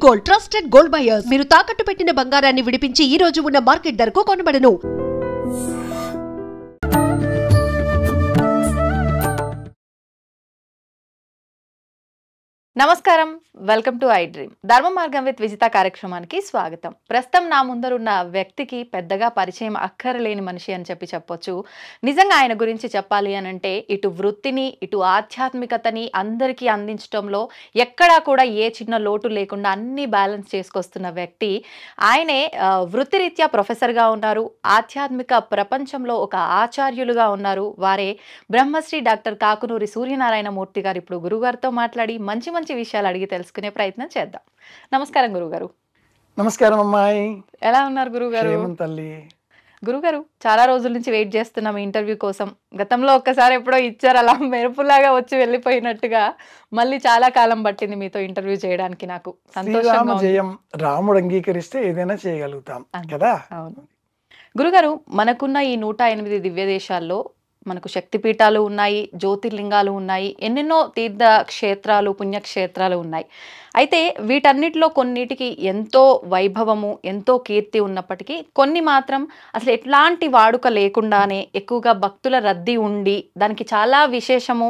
Gold, trusted gold buyers. మీరు తాకట్టు పెట్టిన బంగారాన్ని విడిపించి ఈ రోజు ఉన్న మార్కెట్ ధరకు కొనబడను. నమస్కారం, వెల్కమ్ టు ఐ డ్రీమ్. ధర్మ మార్గం విత్ విజిత కార్యక్రమానికి స్వాగతం. ప్రస్తుతం నా ముందరున్న వ్యక్తికి పెద్దగా పరిచయం అక్కరలేని మనిషి అని చెప్పొచ్చు. నిజంగా ఆయన గురించి చెప్పాలి అని అంటే ఇటు వృత్తిని ఇటు ఆధ్యాత్మికతని అందరికీ అందించడంలో ఎక్కడా కూడా ఏ చిన్న లోటు లేకుండా అన్ని బ్యాలెన్స్ చేసుకొస్తున్న వ్యక్తి ఆయనే. వృత్తిరీత్యా ప్రొఫెసర్గా ఉన్నారు, ఆధ్యాత్మిక ప్రపంచంలో ఒక ఆచార్యులుగా ఉన్నారు. వారే బ్రహ్మశ్రీ డాక్టర్ కాకునూరి సూర్యనారాయణ మూర్తి గారు. ఇప్పుడు గురుగారితో మాట్లాడి మంచి మంచి విషయాలు అడిగి తెలుసుకునే ప్రయత్నం చేద్దాం. నమస్కారం గురుగారు. నమస్కారం అమ్మాయి, ఎలా ఉన్నారు గురుగారు? తల్లి. గురుగారు, చాలా రోజుల నుంచి వెయిట్ చేస్తున్నాం ఇంటర్వ్యూ కోసం. గతంలో ఒక్కసారి ఎప్పుడో ఇచ్చారు, అలా మెరుపులాగా వచ్చి వెళ్ళిపోయినట్టుగా. మళ్ళీ చాలా కాలం పట్టింది మీతో ఇంటర్వ్యూ చేయడానికి. నాకు సంతోషంగా ఉంది. రాముడు అంగీకరిస్తే ఏదైనా చేయగలుగుతాం కదా. అవును గురుగారు, మనకున్న ఈ 108 దివ్య దేశాల్లో మనకు శక్తిపీఠాలు ఉన్నాయి, జ్యోతిర్లింగాలు ఉన్నాయి, ఎన్నెన్నో తీర్థ క్షేత్రాలు, పుణ్యక్షేత్రాలు ఉన్నాయి. అయితే వీటన్నిటిలో కొన్నిటికి ఎంతో వైభవము, ఎంతో కీర్తి ఉన్నప్పటికీ కొన్ని మాత్రం అసలు ఎట్లాంటి వాడుక లేకుండానే ఎక్కువగా భక్తుల రద్దీ ఉండి దానికి చాలా విశేషము,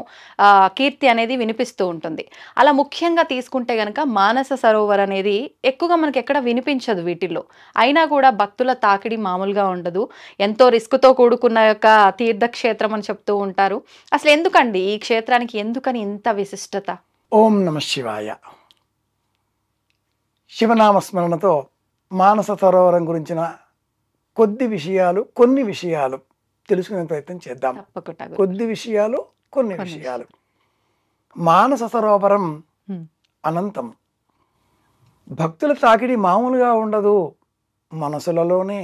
కీర్తి అనేది వినిపిస్తూ ఉంటుంది. అలా ముఖ్యంగా తీసుకుంటే కనుక మానస సరోవర్ అనేది ఎక్కువగా మనకి ఎక్కడ వినిపించదు వీటిల్లో. అయినా కూడా భక్తుల తాకిడి మామూలుగా ఉండదు. ఎంతో రిస్క్తో కూడుకున్న యొక్క తీర్థక్షేత్రం అని చెప్తూ ఉంటారు. అసలు ఎందుకండి ఈ క్షేత్రానికి ఎందుకని ఇంత విశిష్టత? ఓం నమ శివాయ. శివనామస్మరణతో మానస సరోవరం గురించిన కొన్ని విషయాలు తెలుసుకునే ప్రయత్నం చేద్దాం. కొన్ని విషయాలు. మానస సరోవరం అనంతం. భక్తుల తాకిడి మామూలుగా ఉండదు. మనసులలోనే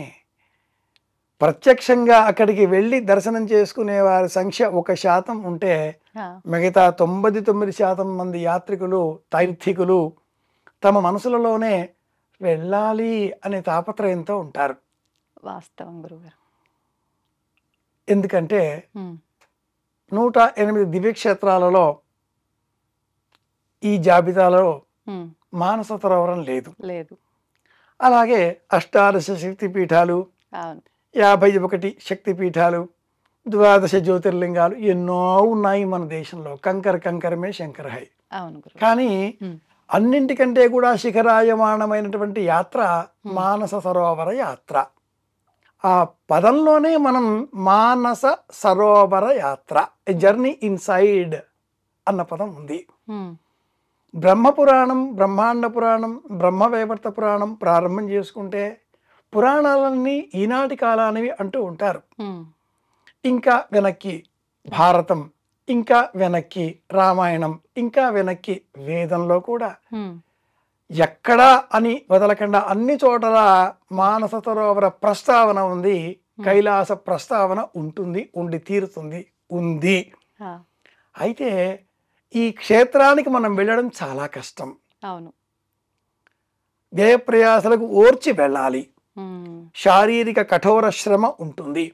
ప్రత్యక్షంగా అక్కడికి వెళ్ళి దర్శనం చేసుకునే వారి సంఖ్య 1% ఉంటే మిగతా 99% మంది యాత్రికులు, తీర్థికులు తమ మనసులలోనే వెళ్ళాలి అనే తాపత్రయంతో ఉంటారు. వాస్తవం గురుగారు. ఎందుకంటే 108 దివ్యక్షేత్రాలలో ఈ జాబితాలో మానస సరోవరం లేదు. అలాగే 18 శక్తిపీఠాలు, 51 శక్తిపీఠాలు, 12 జ్యోతిర్లింగాలు ఎన్నో ఉన్నాయి మన దేశంలో. కంకరమే శంకర హై. కానీ అన్నింటికంటే కూడా శిఖరాయమానమైనటువంటి యాత్ర మానస సరోవర యాత్ర. ఆ పదంలోనే మనం మానస సరోవర యాత్ర, ఎ జర్నీ ఇన్సైడ్ అన్న పదం ఉంది. బ్రహ్మపురాణం, బ్రహ్మాండ పురాణం, బ్రహ్మవైవర్త పురాణం ప్రారంభం చేసుకుంటే పురాణాలన్నీ ఈనాటి కాలానివి అంటూ ఉంటారు. ఇంకా వెనక్కి భారతం, ఇంకా వెనక్కి రామాయణం, ఇంకా వెనక్కి వేదంలో కూడా ఎక్కడా అని వదలకుండా అన్ని చోటల మానస సరోవర ప్రస్తావన ఉంది. కైలాస ప్రస్తావన ఉంటుంది, ఉండి తీరుతుంది, ఉంది. అయితే ఈ క్షేత్రానికి మనం వెళ్ళడం చాలా కష్టం. వ్యయప్రయాసలకు ఓర్చి వెళ్ళాలి. శారీరక కఠోర శ్రమ ఉంటుంది.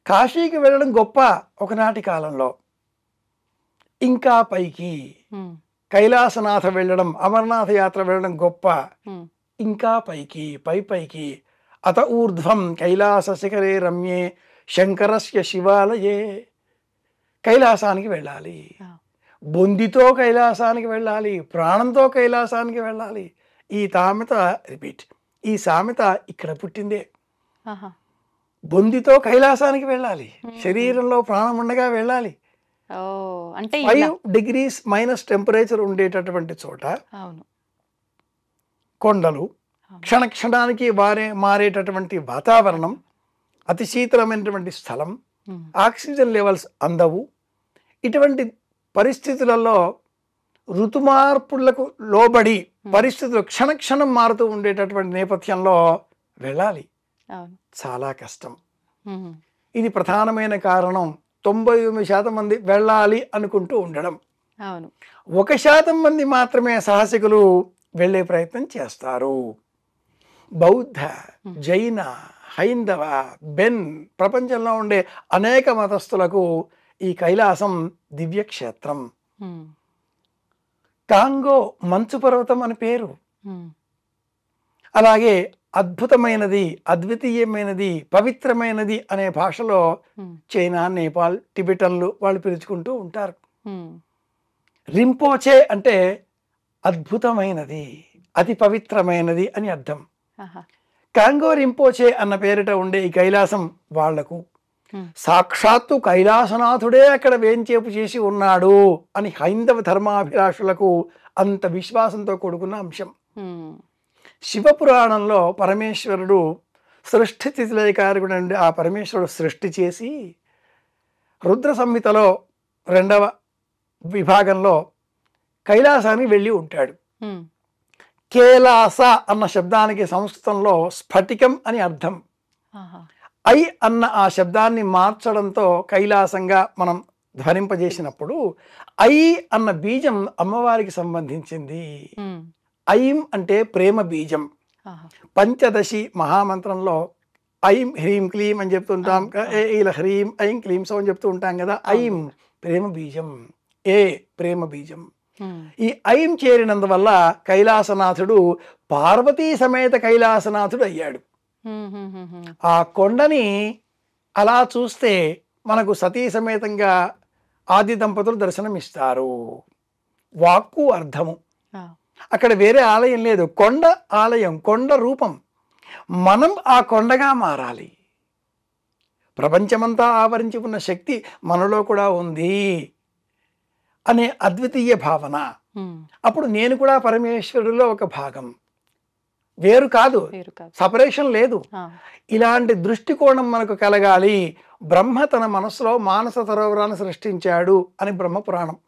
కాశీకి వెళ్ళడం గొప్ప ఒకనాటి కాలంలో. ఇంకా పైకి కైలాసనాథ వెళ్ళడం, అమర్నాథ యాత్ర వెళ్ళడం గొప్ప. ఇంకా పైకి అత ఊర్ధ్వం కైలాస శిఖరే రమ్యే శంకరస్య శివాలయే. కైలాసానికి వెళ్ళాలి, బొందితో కైలాసానికి వెళ్ళాలి, ప్రాణంతో కైలాసానికి వెళ్ళాలి. ఈ సామెత ఇక్కడ పుట్టిందే. బొందితో కైలాసానికి వెళ్ళాలి, శరీరంలో ప్రాణం ఉండగా వెళ్ళాలి. 5 degrees మైనస్ టెంపరేచర్ ఉండేటటువంటి చోట, కొండలు, క్షణానికి మారేటటువంటి వాతావరణం, అతి శీతలమైనటువంటి స్థలం, ఆక్సిజన్ లెవెల్స్ అందవు. ఇటువంటి పరిస్థితులలో ఋతుమార్పులకు లోబడి పరిస్థితులు క్షణం మారుతూ ఉండేటటువంటి నేపథ్యంలో వెళ్ళాలి. చాలా కష్టం. ఇది ప్రధానమైన కారణం. 99% మంది వెళ్ళాలి అనుకుంటూ ఉండడం, 1% మంది మాత్రమే సాహసికులు వెళ్ళే ప్రయత్నం చేస్తారు. బౌద్ధ, జైన, హైందవ, బెన్ ప్రపంచంలో ఉండే అనేక మతస్థులకు ఈ కైలాసం దివ్యక్షేత్రం. కాంగో మంచు పర్వతం అని పేరు. అలాగే అద్భుతమైనది, అద్వితీయమైనది, పవిత్రమైనది అనే భాషలో చైనా, నేపాల్, టిబెటన్లు వాళ్ళు పిలుచుకుంటూ ఉంటారు. రింపోచే అంటే అద్భుతమైనది, అతి పవిత్రమైనది అని అర్థం. కాంగో రింపోచే అన్న పేరిట ఉండే ఈ కైలాసం వాళ్లకు సాక్షాత్తు కైలాసనాథుడే అక్కడ వేంచేపు చేసి ఉన్నాడు అని హైందవ ధర్మాభిలాషులకు అంత విశ్వాసంతో కూడుకున్న అంశం. శివపురాణంలో పరమేశ్వరుడు సృష్టి స్థితిలయకారకుడు నుండి ఆ పరమేశ్వరుడు సృష్టి చేసి రుద్ర సంహితలో 2వ విభాగంలో కైలాసానికి వెళ్ళి ఉంటాడు. కేలాస అన్న శబ్దానికి సంస్కృతంలో స్ఫటికం అని అర్థం. ఐ అన్న ఆ శబ్దాన్ని మార్చడంతో కైలాసంగా మనం ధ్వనింపజేసినప్పుడు ఐ అన్న బీజం అమ్మవారికి సంబంధించింది. ఐం అంటే ప్రేమ బీజం. పంచదశి మహామంత్రంలో ఐం హ్రీం క్లీం అని చెప్తుంటాం, ఇలా హ్రీం ఐం క్లీం సో అని చెప్తూ ఉంటాం కదా. ఐం ప్రేమ బీజం, ఏ ప్రేమ బీజం. ఈ ఐం చేరినందువల్ల కైలాసనాథుడు పార్వతీ సమేత కైలాసనాథుడు అయ్యాడు. ఆ కొండని అలా చూస్తే మనకు సతీ సమేతంగా ఆది దంపతులు దర్శనమిస్తారు. వాక్కు అర్థము. అక్కడ వేరే ఆలయం లేదు, కొండ ఆలయం, కొండ రూపం. మనం ఆ కొండగా మారాలి. ప్రపంచమంతా ఆవరించి ఉన్న శక్తి మనలో కూడా ఉంది అనే అద్వితీయ భావన. అప్పుడు నేను కూడా పరమేశ్వరుడిలో ఒక భాగం, వేరు కాదు, సపరేషన్ లేదు. ఇలాంటి దృష్టికోణం మనకు కలగాలి. బ్రహ్మ తన మనసులో మానస సరోవరాన్ని సృష్టించాడు అని బ్రహ్మపురాణం.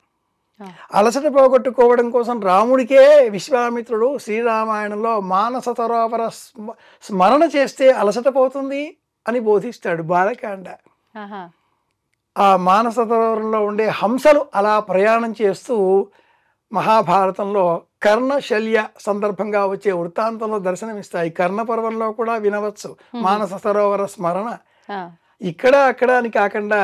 అలసట పోగొట్టుకోవడం కోసం రాముడికే విశ్వామిత్రుడు శ్రీరామాయణంలో మానస సరోవర స్మరణ చేస్తే అలసట పోతుంది అని బోధిస్తాడు బాలకాండ. ఆ మానస సరోవరంలో ఉండే హంసలు అలా ప్రయాణం చేస్తూ మహాభారతంలో కర్ణశల్య సందర్భంగా వచ్చే వృత్తాంతంలో దర్శనమిస్తాయి. కర్ణపర్వంలో కూడా వినవచ్చు మానస సరోవర స్మరణ. ఇక్కడ అక్కడ అని కాకుండా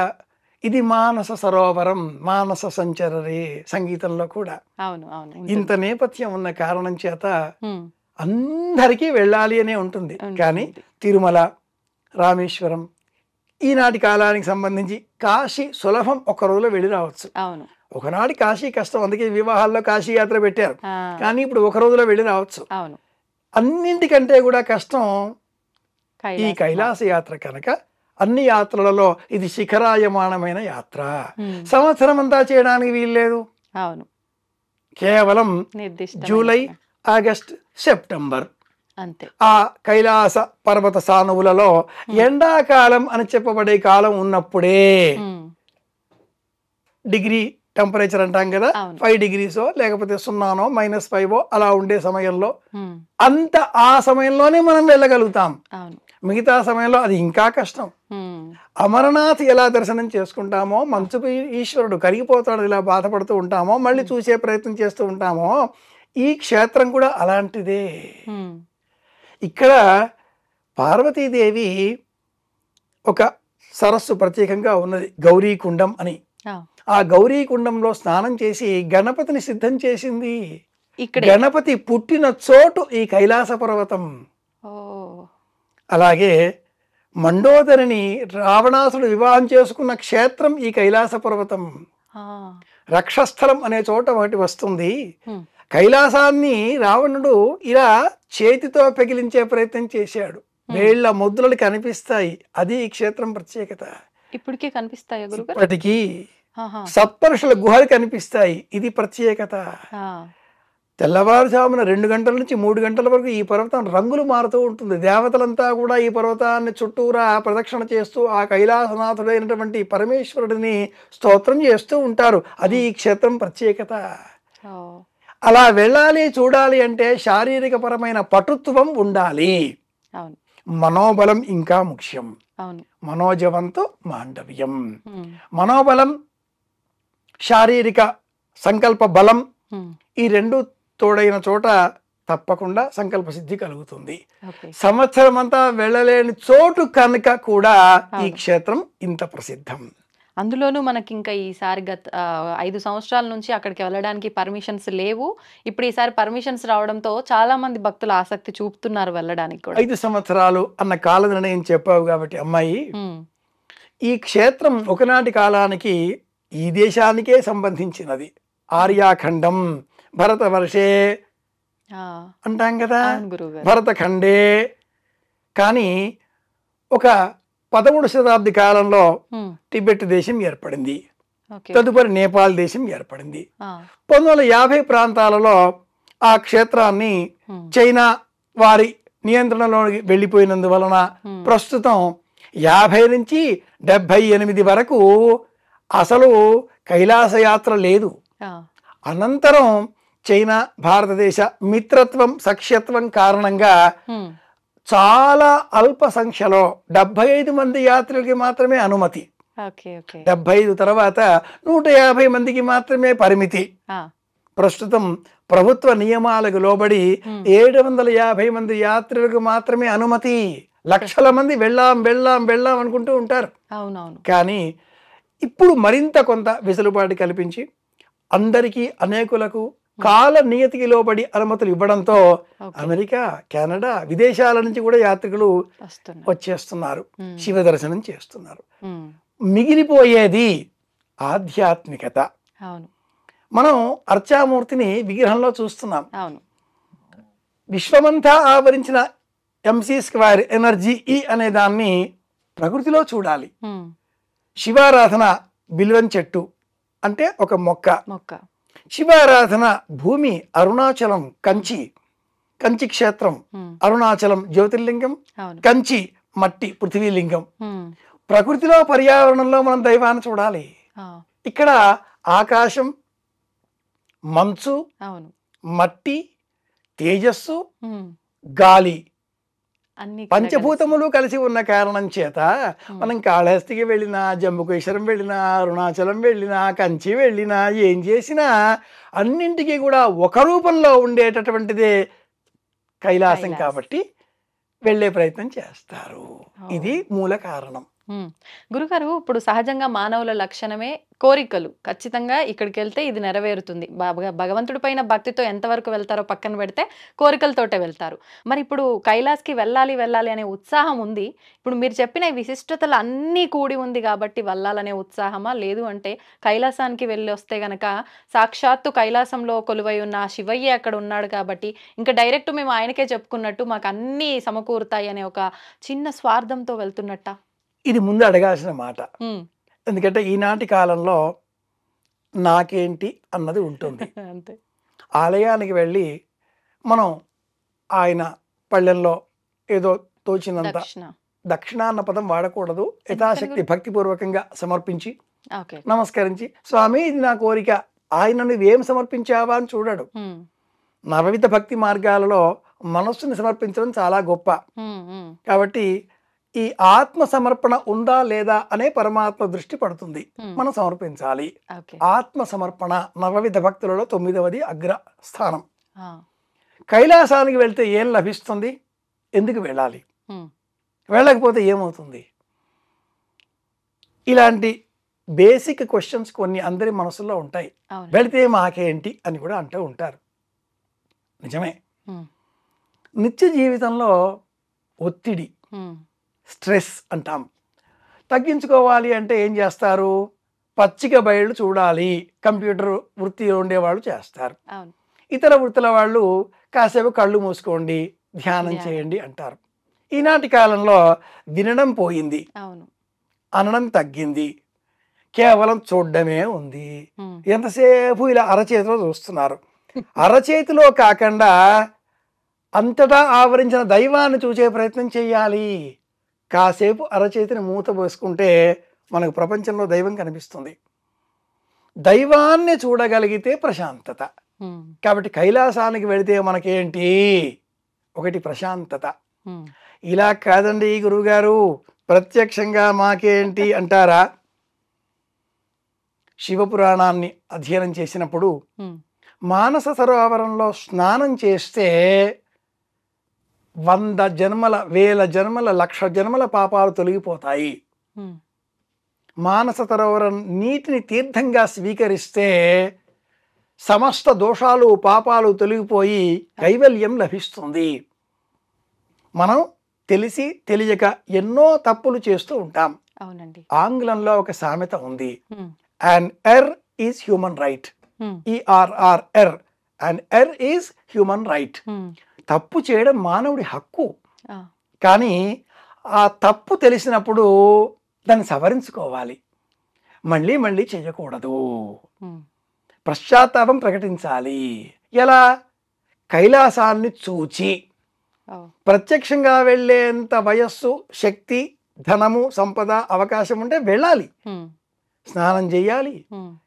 ఇది మానస సరోవరం, మానస సంచరరే సంగీతంలో కూడా. ఇంత నేపథ్యం ఉన్న కారణం చేత అందరికీ వెళ్ళాలి అనే ఉంటుంది. కానీ తిరుమల, రామేశ్వరం ఈనాటి కాలానికి సంబంధించి కాశీ సులభం, ఒక్క రోజులో వెళ్ళి రావచ్చు. ఒకనాటి కాశీ కష్టం, అందుకే వివాహాల్లో కాశీ యాత్ర పెట్టారు. కానీ ఇప్పుడు ఒక రోజులో వెళ్ళి రావచ్చు. అన్నింటికంటే కూడా కష్టం ఈ కైలాస యాత్ర కనుక అన్ని యాత్రలలో ఇది శిఖరాయమానమైన యాత్ర. సంవత్సరం అంతా చేయడానికి వీల్లేదు. కేవలం జూలై, ఆగస్ట్, సెప్టెంబర్ అంతే. ఆ కైలాస పర్వత సానువులలో ఎండాకాలం అని చెప్పబడే కాలం ఉన్నప్పుడే డిగ్రీ టెంపరేచర్ అంటాం కదా, 5 degrees లేకపోతే 0 -5 అలా ఉండే సమయంలో అంత ఆ సమయంలోనే మనం వెళ్ళగలుగుతాం. మిగతా సమయంలో అది ఇంకా కష్టం. అమరనాథ్ ఎలా దర్శనం చేసుకుంటామో, మంచుకు ఈశ్వరుడు కరిగిపోతాడు ఇలా బాధపడుతూ ఉంటామో, మళ్ళీ చూసే ప్రయత్నం చేస్తూ ఉంటామో, ఈ క్షేత్రం కూడా అలాంటిదే. ఇక్కడ పార్వతీదేవి ఒక సరస్సు ప్రత్యేకంగా ఉన్నది, గౌరీకుండం అని. ఆ గౌరీకుండంలో స్నానం చేసి గణపతిని సిద్ధం చేసింది. గణపతి పుట్టిన చోటు ఈ కైలాస పర్వతం. అలాగే మండోదరిని రావణాసుడు వివాహం చేసుకున్న క్షేత్రం ఈ కైలాస పర్వతం. రక్షస్థలం అనే చోట ఒకటి వస్తుంది. కైలాసాన్ని రావణుడు ఇలా చేతితో పెగిలించే ప్రయత్నం చేశాడు. వేళ్ల ముద్రలు కనిపిస్తాయి. అది ఈ క్షేత్రం ప్రత్యేకత. ఇప్పటికీ కనిపిస్తాయి. ఇప్పటికీ సప్తర్షుల గుహలు కనిపిస్తాయి. ఇది ప్రత్యేకత. తెల్లవారుజామున 2 గంటల నుంచి 3 గంటల వరకు ఈ పర్వతం రంగులు మారుతూ ఉంటుంది. దేవతలంతా కూడా ఈ పర్వతాన్ని చుట్టూరా ప్రదక్షిణ చేస్తూ ఆ కైలాసనాథుడైనటువంటి పరమేశ్వరుడిని స్తోత్రం చేస్తూ ఉంటారు. అది ఈ క్షేత్రం ప్రత్యేకత. అలా వెళ్ళాలి, చూడాలి అంటే శారీరక పరమైన పటుత్వం ఉండాలి. మనోబలం ఇంకా ముఖ్యం. మనోజవంతో మాండవ్యం. మనోబలం, శారీరక సంకల్ప బలం, ఈ రెండు తోడైన చోట తప్పకుండా సంకల్ప సిద్ధి కలుగుతుంది. సంవత్సరం అంతా వెళ్ళలేని చోటు కనుక కూడా ఈ క్షేత్రం ఇంత ప్రసిద్ధం. అందులోనూ మనకి ఇంకా ఈసారి 5 సంవత్సరాల నుంచి అక్కడికి వెళ్ళడానికి పర్మిషన్స్ లేవు. ఇప్పుడు ఈసారి పర్మిషన్స్ రావడంతో చాలా మంది భక్తులు ఆసక్తి చూపుతున్నారు వెళ్ళడానికి కూడా. 5 సంవత్సరాలు అన్న కాల నిర్ణయం చెప్పావు కాబట్టి అమ్మాయి, ఈ క్షేత్రం ఒకనాటి కాలానికి ఈ దేశానికే సంబంధించినది. ఆర్యాఖండం భరతవర్షే అంటాం కదా, భరతఖండే. కానీ ఒక 11వ శతాబ్ది కాలంలో టిబెట్ దేశం ఏర్పడింది, తదుపరి నేపాల్ దేశం ఏర్పడింది. 1950 ప్రాంతాలలో ఆ క్షేత్రాన్ని చైనా వారి నియంత్రణలోకి వెళ్ళిపోయినందువలన ప్రస్తుతం 50 నుంచి 78 వరకు అసలు కైలాస యాత్ర లేదు. అనంతరం చైనా భారతదేశ మిత్రత్వం సఖ్యత్వం కారణంగా చాలా అల్ప సంఖ్యలో 75 మంది యాత్రికులకి మాత్రమే అనుమతి. 75 తర్వాత 150 మందికి మాత్రమే పరిమితి. ప్రస్తుతం ప్రభుత్వ నియమాలకు లోబడి 750 మంది యాత్రికులకు మాత్రమే అనుమతి. లక్షల మంది వెళ్ళాం వెళ్ళాం వెళ్ళాం అనుకుంటూ ఉంటారు. కానీ ఇప్పుడు మరింత కొంత వెసులుబాటు కల్పించి అందరికీ అనేకులకు కాల నియతికి లోబడి అనుమతులు ఇవ్వడంతో అమెరికా, కెనడా, విదేశాల నుంచి కూడా యాత్రికులు వచ్చేస్తున్నారు, శివ దర్శనం చేస్తున్నారు. మిగిలిపోయేది ఆధ్యాత్మికత. మనం అర్చామూర్తిని విగ్రహంలో చూస్తున్నాం. విశ్వమంతా ఆవరించిన MC² ఎనర్జీ ఈ అనే దాన్ని ప్రకృతిలో చూడాలి. శివారాధన బిల్వం చెట్టు అంటే ఒక మొక్క. శివారాధన భూమి అరుణాచలం, కంచి క్షేత్రం, అరుణాచలం జ్యోతిర్లింగం, కంచి మట్టి పృథ్వీలింగం. ప్రకృతిలో పర్యావరణంలో మనం దైవాన్ని చూడాలి. ఇక్కడ ఆకాశం, మంచు, మట్టి, తేజస్సు, గాలి, పంచభూతములు కలిసి ఉన్న కారణం చేత మనం కాళహస్తికి వెళ్ళినా, జంబుకేశ్వరం వెళ్ళినా, అరుణాచలం వెళ్ళినా, కంచి వెళ్ళినా, ఏం చేసినా అన్నింటికీ కూడా ఒక రూపంలో ఉండేటటువంటిదే కైలాసం కాబట్టి వెళ్ళే ప్రయత్నం చేస్తారు. ఇది మూల కారణం. గురుగారు, ఇప్పుడు సహజంగా మానవుల లక్షణమే కోరికలు. ఖచ్చితంగా ఇక్కడికి వెళ్తే ఇది నెరవేరుతుంది. భగవంతుడి పైన భక్తితో ఎంతవరకు వెళ్తారో పక్కన పెడితే కోరికలతోటే వెళ్తారు. మరి ఇప్పుడు కైలాస్కి వెళ్ళాలి వెళ్ళాలి అనే ఉత్సాహం ఉంది. ఇప్పుడు మీరు చెప్పిన విశిష్టతలు అన్నీ కూడి ఉంది కాబట్టి వెళ్ళాలనే ఉత్సాహమా, లేదు అంటే కైలాసానికి వెళ్ళి వస్తే గనక సాక్షాత్తు కైలాసంలో కొలువై ఉన్న శివయ్య అక్కడ ఉన్నాడు కాబట్టి ఇంకా డైరెక్ట్ మేము ఆయనకే చెప్పుకున్నట్టు మాకు అన్నీ సమకూరుతాయి అనే ఒక చిన్న స్వార్థంతో వెళ్తున్నట్ట? ఇది ముందు అడగాల్సిన మాట. ఎందుకంటే ఈనాటి కాలంలో నాకేంటి అన్నది ఉంటుంది. ఆలయానికి వెళ్ళి మనం ఆయన పళ్ళెంలో ఏదో తోచినంత, దక్షిణ అన్న పదం వాడకూడదు, యథాశక్తి భక్తిపూర్వకంగా సమర్పించి నమస్కరించి, స్వామి ఇది నా కోరిక, ఆయన నువ్వేం సమర్పించావా అని చూడడు. నవవిధ భక్తి మార్గాలలో మనస్సుని సమర్పించడం చాలా గొప్ప. కాబట్టి ఈ ఆత్మ సమర్పణ ఉందా లేదా అనే పరమాత్మ దృష్టి పడుతుంది. మనం సమర్పించాలి. ఆత్మ సమర్పణ నవవిధ భక్తులలో 9వది అగ్ర స్థానం. కైలాసానికి వెళ్తే ఏం లభిస్తుంది? ఎందుకు వెళ్ళాలి? వెళ్ళకపోతే ఏమవుతుంది? ఇలాంటి బేసిక్ క్వశ్చన్స్ కొన్ని అందరి మనసులో ఉంటాయి. వెళితే మాకేంటి అని కూడా అంటూ ఉంటారు. నిజమే. నిత్య జీవితంలో ఒత్తిడి, స్ట్రెస్ అంటాం. తగ్గించుకోవాలి అంటే ఏం చేస్తారు? పచ్చిక బయళ్ళు చూడాలి, కంప్యూటర్ వృత్తిలో ఉండేవాళ్ళు చేస్తారు. ఇతర వృత్తుల వాళ్ళు కాసేపు కళ్ళు మూసుకోండి, ధ్యానం చేయండి అంటారు. ఈనాటి కాలంలో వినడం పోయింది, అనడం తగ్గింది, కేవలం చూడడమే ఉంది. ఎంతసేపు ఇలా అరచేతిలో చూస్తున్నారు. అరచేతిలో కాకుండా అంతటా ఆవరించిన దైవాన్ని చూసే ప్రయత్నం చేయాలి. కాసేపు అరచేతిని మూత పోసుకుంటే మనకు ప్రపంచంలో దైవం కనిపిస్తుంది. దైవాన్ని చూడగలిగితే ప్రశాంతత. కాబట్టి కైలాసానికి వెళితే మనకేంటి? ఒకటి ప్రశాంతత. ఇలా కాదండి గురువుగారు, ప్రత్యక్షంగా మాకేంటి అంటారా? శివపురాణాన్ని అధ్యయనం చేసినప్పుడు మానస సరోవరంలో స్నానం చేస్తే 100 జన్మల, 1000 జన్మల, 1,00,000 జన్మల పాపాలు తొలగిపోతాయి. మానస సరోవరం నీటిని తీర్థంగా స్వీకరిస్తే సమస్త దోషాలు పాపాలు తొలగిపోయి కైవల్యం లభిస్తుంది. మనం తెలిసి తెలియక ఎన్నో తప్పులు చేస్తూ ఉంటాం. అవునండి. ఆంగ్లంలో ఒక సామెత ఉంది, an error is human right. ERR an error is human right. తప్పు చేయడం మానవుడి హక్కు. కానీ ఆ తప్పు తెలిసినప్పుడు దాన్ని సవరించుకోవాలి, మళ్ళీ మళ్ళీ చేయకూడదు, పశ్చాత్తాపం ప్రకటించాలి. ఎలా? కైలాసాన్ని చూచి ప్రత్యక్షంగా వెళ్ళేంత వయస్సు, శక్తి, ధనము, సంపద, అవకాశం ఉంటే వెళ్ళాలి, స్నానం చెయ్యాలి,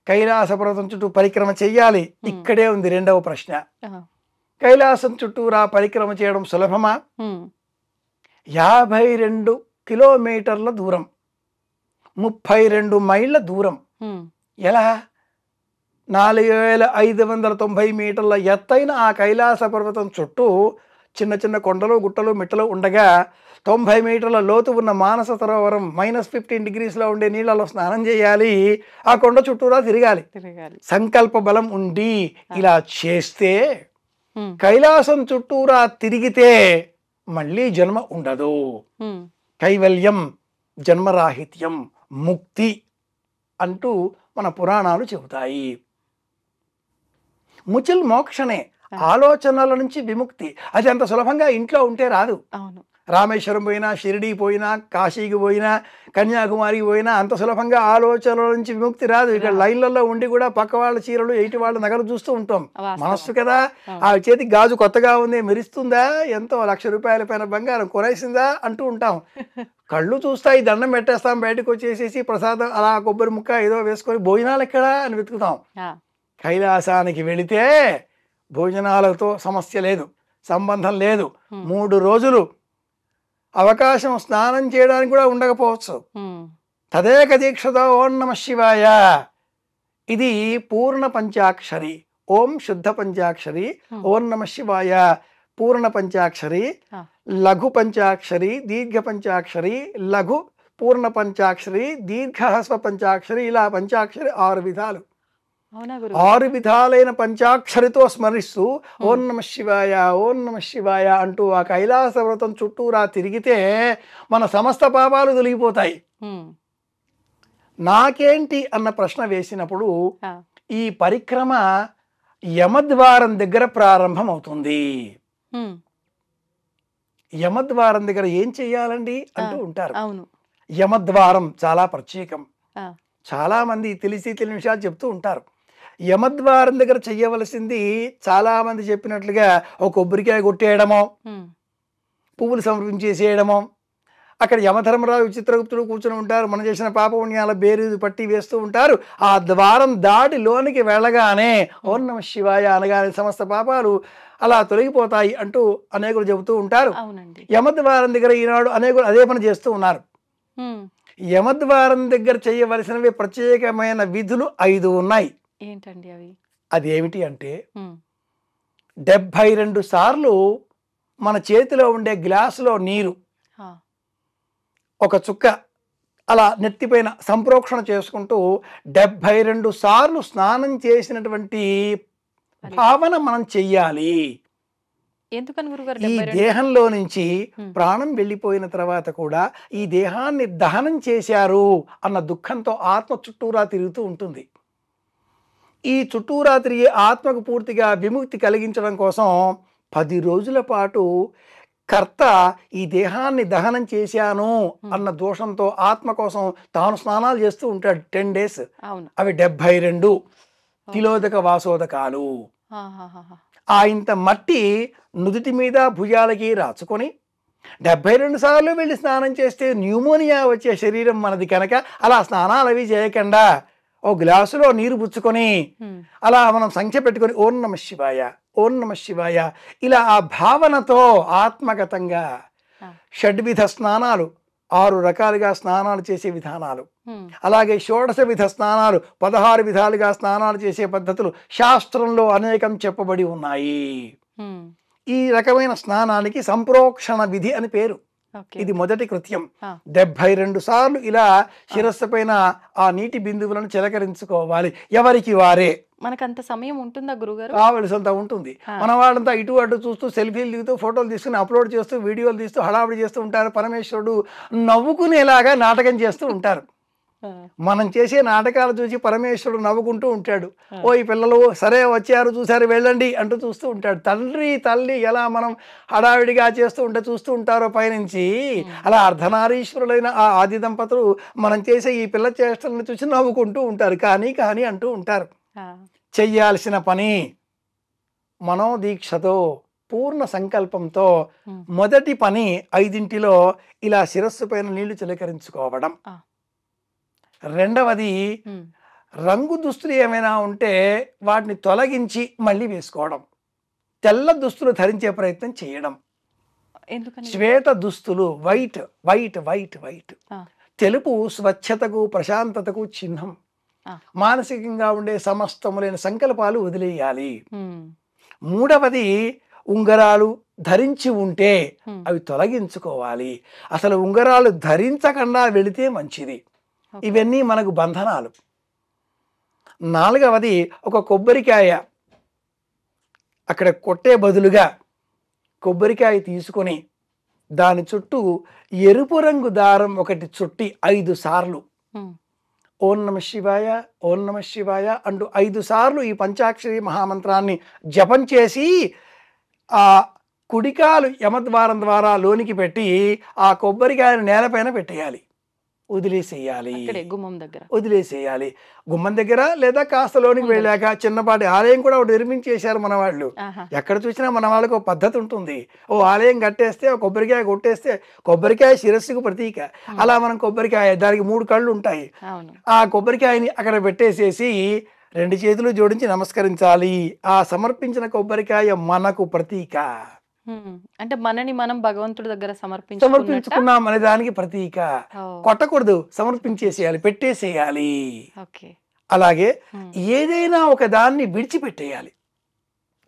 కైలాస పర్వతం చుట్టూ పరిక్రమ చెయ్యాలి. ఇక్కడే ఉంది రెండవ ప్రశ్న. కైలాసం చుట్టూరా పరిక్రమ చేయడం సులభమా? 52 కిలోమీటర్ల దూరం, 32 మైళ్ళ దూరం. ఎలా? 4590 మీటర్ల ఎత్తైన ఆ కైలాస పర్వతం చుట్టూ చిన్న చిన్న కొండలు, గుట్టలు, మిట్టలు ఉండగా 90 మీటర్ల లోతు ఉన్న మానస సరోవరం -15 డిగ్రీస్లో ఉండే నీళ్ళలో స్నానం చేయాలి, ఆ కొండ చుట్టూరా తిరగాలి. సంకల్ప బలం ఉండి ఇలా చేస్తే కైలాసం చుట్టూరా తిరిగితే మళ్ళీ జన్మ ఉండదు. కైవల్యం, జన్మరాహిత్యం, ముక్తి అంటూ మన పురాణాలు చెబుతాయి. ముచిల్ మోక్షనే, ఆలోచనల నుంచి విముక్తి. అది అంత సులభంగా ఇంట్లో ఉంటే రాదు. రామేశ్వరం పోయినా, షిరిడి పోయినా, కాశీకి పోయినా, కన్యాకుమారికి పోయినా అంత సులభంగా ఆలోచనల నుంచి విముక్తి రాదు. ఇక్కడ లైన్లలో ఉండి కూడా పక్క వాళ్ళ చీరలు, ఎయిటి వాళ్ళ నగలు చూస్తూ ఉంటాం. మనస్సు కదా, ఆ చేతికి గాజు కొత్తగా ఉంది, మెరుస్తుందా, ఎంతో 1,00,000 రూపాయల పైన బంగారం కొనేసిందా అంటూ ఉంటాం. కళ్ళు చూస్తాయి, దండం పెట్టేస్తాం, బయటకు వచ్చేసేసి ప్రసాదం అలా కొబ్బరి ముక్క ఏదో వేసుకొని భోజనాలు ఎక్కడా అని వెతుకుతాం. కైలాసానికి వెళితే భోజనాలతో సమస్య లేదు, సంబంధం లేదు. 3 రోజులు అవకాశం స్నానం చేయడానికి కూడా ఉండకపోవచ్చు. తదేక దీక్షతో ఓం నమ శివాయ. ఇది పూర్ణ పంచాక్షరి. ఓం శుద్ధ పంచాక్షరి, ఓం నమ శివాయ పూర్ణ పంచాక్షరి, లఘు పంచాక్షరి, దీర్ఘ పంచాక్షరి, లఘు పూర్ణ పంచాక్షరి, దీర్ఘ హ్రస్వ పంచాక్షరి, ఇలా పంచాక్షరి 6 విధాలు. 6 విధాలైన పంచాక్షరితో స్మరిస్తూ ఓం నమ శివాయ, ఓం నమ శివాయ అంటూ ఆ కైలాస వ్రతం చుట్టూరా తిరిగితే మన సమస్త పాపాలు తొలగిపోతాయి. నాకేంటి అన్న ప్రశ్న వేసినప్పుడు ఈ పరిక్రమ యమద్వారం దగ్గర ప్రారంభం అవుతుంది. యమద్వారం దగ్గర ఏం చెయ్యాలండి అంటూ ఉంటారు. యమద్వారం చాలా ప్రత్యేకం. చాలా మంది తెలిసి తెలియని విషయాలు చెప్తూ ఉంటారు. యమద్వారం దగ్గర చెయ్యవలసింది చాలా మంది చెప్పినట్లుగా ఒక కొబ్బరికాయ కొట్టేయడమో, పువ్వులు సమర్పించేసేయడమో, అక్కడ యమధర్మరాజు, చిత్రగుప్తుడు కూర్చొని ఉంటారు, మనం చేసిన పాపపుణ్యాల బేరీజు పట్టి వేస్తూ ఉంటారు. ఆ ద్వారం దాటి లోనికి వెళ్ళగానే ఓం నమ శివాయ అనగానే సమస్త పాపాలు అలా తొలగిపోతాయి అంటూ అనేకులు చెబుతూ ఉంటారు. యమద్వారం దగ్గర ఈనాడు అనేకులు అదే పని చేస్తూ ఉన్నారు. యమద్వారం దగ్గర చేయవలసినవి ప్రత్యేకమైన విధులు 5 ఉన్నాయి. ఏంటండి అవి? అది ఏమిటి అంటే 72 సార్లు మన చేతిలో ఉండే గ్లాసులో నీరు ఒక చుక్క అలా నెత్తిపైన సంప్రోక్షణ చేసుకుంటూ 72 సార్లు స్నానం చేసినటువంటి భావన మనం చెయ్యాలి. ఈ దేహంలో నుంచి ప్రాణం వెళ్ళిపోయిన తర్వాత కూడా ఈ దేహాన్ని దహనం చేశారు అన్న దుఃఖంతో ఆత్మ చుట్టూరా తిరుగుతూ ఉంటుంది. ఈ చుట్టూరా తిరిగే ఆత్మకు పూర్తిగా విముక్తి కలిగించడం కోసం 10 రోజుల పాటు కర్త ఈ దేహాన్ని దహనం చేశాను అన్న దోషంతో ఆత్మ కోసం తాను స్నానాలు చేస్తూ ఉంటాడు 10 డేస్. అవి 72 తిలోదక వాసోదకాలు. ఆ ఇంత మట్టి నుదుటి మీద భుజాలకి రాచుకొని 72 సార్లు వెళ్ళి స్నానం చేస్తే న్యూమోనియా వచ్చే శరీరం మనది కనుక అలా స్నానాలు అవి చేయకుండా ఓ గ్లాసులో నీరు పుచ్చుకొని అలా మనం సంఖ్య పెట్టుకొని ఓం నమ శివాయ, ఓం నమ శివాయ ఇలా ఆ భావనతో ఆత్మగతంగా షడ్విధ స్నానాలు, 6 రకాలుగా స్నానాలు చేసే విధానాలు, అలాగే షోడశ విధ స్నానాలు 16 విధాలుగా స్నానాలు చేసే పద్ధతులు శాస్త్రంలో అనేకం చెప్పబడి ఉన్నాయి. ఈ రకమైన స్నానానికి సంప్రోక్షణ విధి అని పేరు. ఓకే. ఇది మొదటి కృత్యం. ఆ. 72 సార్లు ఇలా శిరస్సు పైన ఆ నీటి బిందువులను చిలకరించుకోవాలి ఎవరికి వారే. మనకంత సమయం ఉంటుందా గురుగారు? కావలసినంత ఉంటుంది. మన వాళ్ళంతా ఇటు అటు చూస్తూ సెల్ఫీలు దిగుతూ ఫోటోలు తీసుకుని అప్లోడ్ చేస్తూ వీడియోలు తీస్తూ హడావిడి చేస్తూ ఉంటారు. పరమేశ్వరుడు నవ్వుకునేలాగా నాటకం చేస్తూ ఉంటారు. మనం చేసే నాటకాలు చూసి పరమేశ్వరుడు నవ్వుకుంటూ ఉంటాడు. ఓ ఈ పిల్లలు సరే వచ్చారు చూసారు వెళ్ళండి అంటూ చూస్తూ ఉంటాడు. తండ్రి తల్లి ఎలా మనం హడావిడిగా చూస్తూ ఉంటారో పైనుంచి, అలా అర్ధనారీశ్వరులైన ఆ ఆది దంపతులు మనం చేసే ఈ పిల్ల చేష్టలను చూసి నవ్వుకుంటూ ఉంటారు. కానీ అంటూ ఉంటారు. చెయ్యాల్సిన పని మనోదీక్షతో పూర్ణ సంకల్పంతో మొదటి పని 5 ఇలా శిరస్సు పైన నీళ్లు చిలకరించుకోవడం. రెండవది రంగు దుస్తులు ఏమైనా ఉంటే వాటిని తొలగించి మళ్ళీ వేసుకోవడం. తెల్ల దుస్తులు ధరించే ప్రయత్నం చేయడం. శ్వేత దుస్తులు వైట్ వైట్ వైట్ వైట్ తెలుపు స్వచ్ఛతకు ప్రశాంతతకు చిహ్నం. మానసికంగా ఉండే సమస్తములైన సంకల్పాలు వదిలేయాలి. మూడవది ఉంగరాలు ధరించి ఉంటే అవి తొలగించుకోవాలి. అసలు ఉంగరాలు ధరించకుండా వెళితే మంచిది. ఇవన్నీ మనకు బంధనాలు. నాలుగవది ఒక కొబ్బరికాయ అక్కడ కొట్టే బదులుగా కొబ్బరికాయ తీసుకొని దాని చుట్టూ ఎరుపు రంగు దారం ఒకటి చుట్టి 5 సార్లు ఓం నమ శివాయ ఓం నమ శివాయ అంటూ 5 సార్లు ఈ పంచాక్షరి మహామంత్రాన్ని జపం చేసి ఆ కుడికాలు యమద్వారం ద్వారా లోనికి పెట్టి ఆ కొబ్బరికాయను నేలపైన పెట్టేయాలి. వదిలేసేయాలి. వదిలేసేయాలి. గుమ్మం దగ్గర లేదా కాస్త లోనికి వెళ్ళాక చిన్నపాటి ఆలయం కూడా ఒకటి నిర్మించేశారు మన వాళ్ళు. ఎక్కడ చూసినా మన వాళ్ళకి ఒక పద్ధతి ఉంటుంది. ఓ ఆలయం కట్టేస్తే కొబ్బరికాయ కొట్టేస్తే కొబ్బరికాయ శిరస్సుకు ప్రతీక. అలా మనం కొబ్బరికాయ దానికి 3 కళ్ళు ఉంటాయి. ఆ కొబ్బరికాయని అక్కడ పెట్టేసేసి 2 చేతులు జోడించి నమస్కరించాలి. ఆ సమర్పించిన కొబ్బరికాయ మనకు ప్రతీక. అంటే మనని మనం భగవంతుడి దగ్గర సమర్పించుకున్నాం అనే దానికి ప్రతీక. కొట్టకూడదు, సమర్పించేసేయాలి, పెట్టేసేయాలి. అలాగే ఏదైనా ఒక దాన్ని విడిచిపెట్టేయాలి.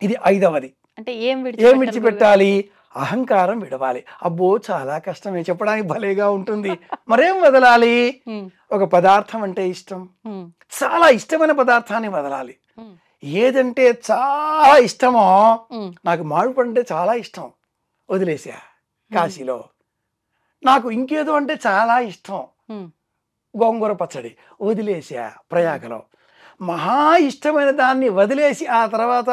ఇది 5వది. అంటే ఏం విడిచిపెట్టాలి? అహంకారం విడవాలి. అబ్బో చాలా కష్టమే, చెప్పడానికి భలేగా ఉంటుంది. మరేం వదలాలి? ఒక పదార్థం అంటే ఇష్టం, చాలా ఇష్టమైన పదార్థాన్ని వదలాలి. ఏదంటే చాలా ఇష్టమో, నాకు మామిడి అంటే చాలా ఇష్టం, వదిలేసా కాశీలో. నాకు ఇంకేదో అంటే చాలా ఇష్టం, గోంగూర పచ్చడి, వదిలేసా ప్రయాగలో. మహా ఇష్టమైన దాన్ని వదిలేసి ఆ తర్వాత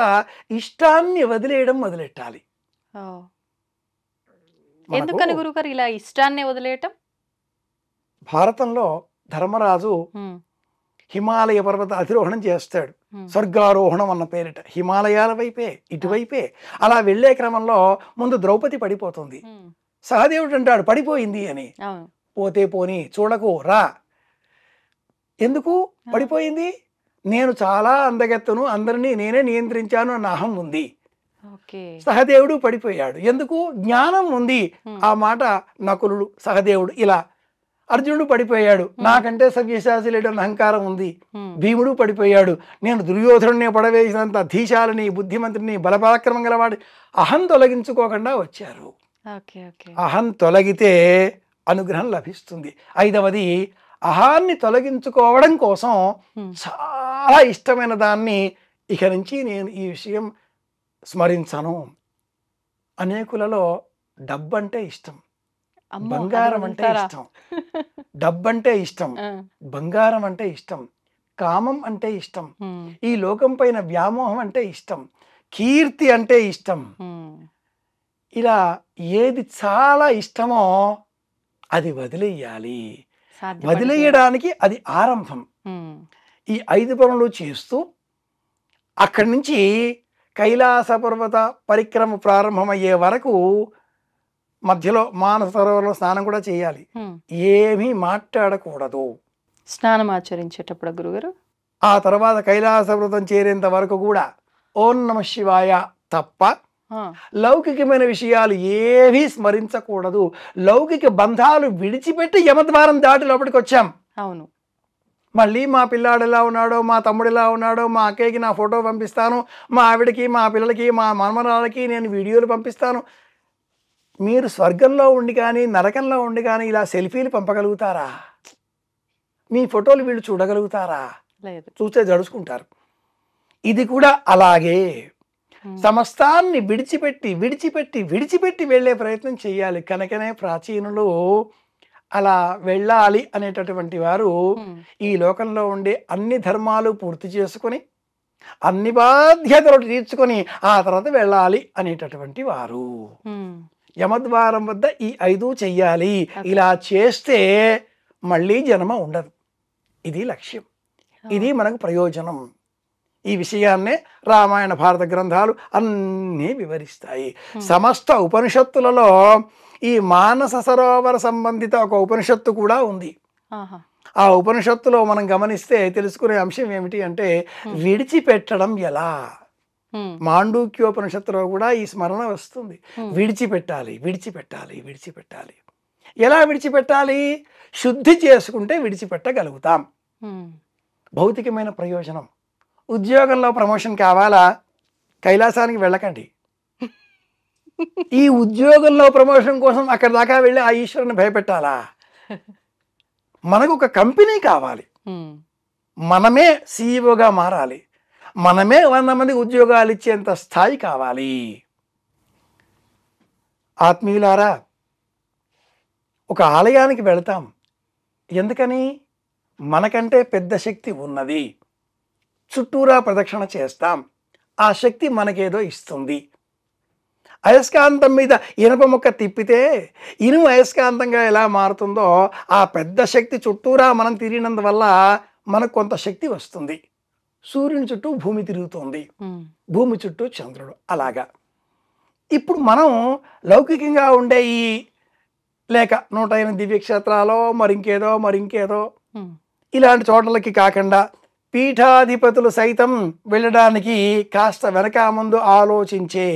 ఇష్టాన్ని వదిలేయడం మొదలెట్టాలి. ఎందుకని గురుగారు ఇలా ఇష్టాన్ని వదిలేయటం? భారతంలో ధర్మరాజు హిమాలయ పర్వత అధిరోహణం చేస్తాడు. స్వర్గారోహణం అన్న పేరిట హిమాలయాల వైపే, ఇటువైపే. అలా వెళ్లే క్రమంలో ముందు ద్రౌపది పడిపోతుంది. సహదేవుడు అంటాడు పడిపోయింది అని. పోతే పోని, చూడకు, రా. ఎందుకు పడిపోయింది? నేను చాలా అందగెత్తను, అందరినీ నేనే నియంత్రించాను అన్న అహం ఉంది. సహదేవుడు పడిపోయాడు. ఎందుకు? జ్ఞానం ఉంది. ఆ మాట నకులుడు, సహదేవుడు, ఇలా. అర్జునుడు పడిపోయాడు, నాకంటే సవ్యసాచి లేడన్న అహంకారం ఉంది. భీముడు పడిపోయాడు, నేను దుర్యోధనుడిని పడవేసినంత ధీశాలని, బుద్ధిమంతుడిని, బలపరాక్రమం గలవాడి. అహం తొలగించుకోకుండా వచ్చారు. అహం తొలగితే అనుగ్రహం లభిస్తుంది. 5వది అహాన్ని తొలగించుకోవడం కోసం చాలా ఇష్టమైన దాన్ని ఇక నుంచి నేను ఈ విషయం స్మరించను. అనేకులలో డబ్బంటే ఇష్టం, బంగారం అంటే ఇష్టం, డబ్బంటే ఇష్టం, బంగారం అంటే ఇష్టం, కామం అంటే ఇష్టం, ఈ లోకం పైన వ్యామోహం అంటే ఇష్టం, కీర్తి అంటే ఇష్టం. ఇలా ఏది చాలా ఇష్టమో అది వదిలేయాలి. వదిలేయడానికి అది ఆరంభం. ఈ 5 పనులు చేస్తూ అక్కడి నుంచి కైలాస పర్వత పరిక్రమ ప్రారంభమయ్యే వరకు మధ్యలో మానస సరోవరంలో స్నానం కూడా చేయాలి. ఏమీ మాట్లాడకూడదు స్నానం ఆచరించేటప్పుడు గురుగారు. ఆ తర్వాత కైలాస పర్వతం చేరేంత వరకు కూడా ఓం నమ శివాయ తప్ప లౌకికమైన విషయాలు ఏవీ స్మరించకూడదు. లౌకిక బంధాలు విడిచిపెట్టి యమద్వారం దాటి లోపలికి వచ్చాం. అవును. మళ్ళీ మా పిల్లాడు ఎలా ఉన్నాడో, మా తమ్ముడు ఎలా ఉన్నాడో, మా అక్కయ్యకి నా ఫోటో పంపిస్తాను, మా ఆవిడకి, మా పిల్లలకి, మా మనమరాలకి నేను వీడియోలు పంపిస్తాను. మీరు స్వర్గంలో ఉండి కానీ నరకంలో ఉండి కానీ ఇలా సెల్ఫీలు పంపగలుగుతారా? మీ ఫోటోలు వీళ్ళు చూడగలుగుతారా? లేదు. చూస్తే జడుచుకుంటారు. ఇది కూడా అలాగే సమస్తాన్ని విడిచిపెట్టి విడిచిపెట్టి విడిచిపెట్టి వెళ్ళే ప్రయత్నం చేయాలి. కనుకనే ప్రాచీనులు అలా వెళ్ళాలి అనేటటువంటి వారు ఈ లోకంలో ఉండే అన్ని ధర్మాలు పూర్తి చేసుకొని అన్ని బాధ్యతలు తీర్చుకొని ఆ తర్వాత వెళ్ళాలి అనేటటువంటి వారు. యమద్వారం వద్ద ఈ 5 చెయ్యాలి. ఇలా చేస్తే మళ్ళీ జన్మ ఉండదు. ఇది లక్ష్యం, ఇది మనకు ప్రయోజనం. ఈ విషయాన్నే రామాయణ భారత గ్రంథాలు అన్నీ వివరిస్తాయి. సమస్త ఉపనిషత్తులలో ఈ మానస సరోవర సంబంధిత ఒక ఉపనిషత్తు కూడా ఉంది. ఆ ఉపనిషత్తులో మనం గమనిస్తే తెలుసుకునే అంశం ఏమిటి అంటే విడిచిపెట్టడం ఎలా. మాండూక్యోపనిషత్తులో కూడా ఈ స్మరణ వస్తుంది. విడిచిపెట్టాలి విడిచిపెట్టాలి విడిచిపెట్టాలి. ఎలా విడిచిపెట్టాలి? శుద్ధి చేసుకుంటే విడిచిపెట్టగలుగుతాం. భౌతికమైన ప్రయోజనం. ఉద్యోగంలో ప్రమోషన్ కావాలా? కైలాసానికి వెళ్ళకండి. ఈ ఉద్యోగంలో ప్రమోషన్ కోసం అక్కడ దాకా వెళ్ళి ఆ ఈశ్వరుని భయపెట్టాలా? మనకు ఒక కంపెనీ కావాలి, మనమే సీఈఓగా మారాలి, మనమే 100 మందికి ఉద్యోగాలు ఇచ్చేంత స్థాయి కావాలి. ఆత్మీయులారా, ఒక ఆలయానికి వెళతాం. ఎందుకని? మనకంటే పెద్ద శక్తి ఉన్నది. చుట్టూరా ప్రదక్షిణ చేస్తాం. ఆ శక్తి మనకేదో ఇస్తుంది. అయస్కాంతం మీద ఇనుప ముక్క తిప్పితే ఇనుము అయస్కాంతంగా ఎలా మారుతుందో ఆ పెద్ద శక్తి చుట్టూరా మనం తిరిగినందువల్ల మనకు కొంత శక్తి వస్తుంది. సూర్యుని చుట్టూ భూమి తిరుగుతుంది, భూమి చుట్టూ చంద్రుడు. అలాగా ఇప్పుడు మనం లౌకికంగా ఉండే ఈ లేక 108 దివ్యక్షేత్రాలో మరింకేదో ఇలాంటి చోట్లకి కాకుండా పీఠాధిపతులు సైతం వెళ్ళడానికి కాస్త వెనక ముందు ఆలోచించే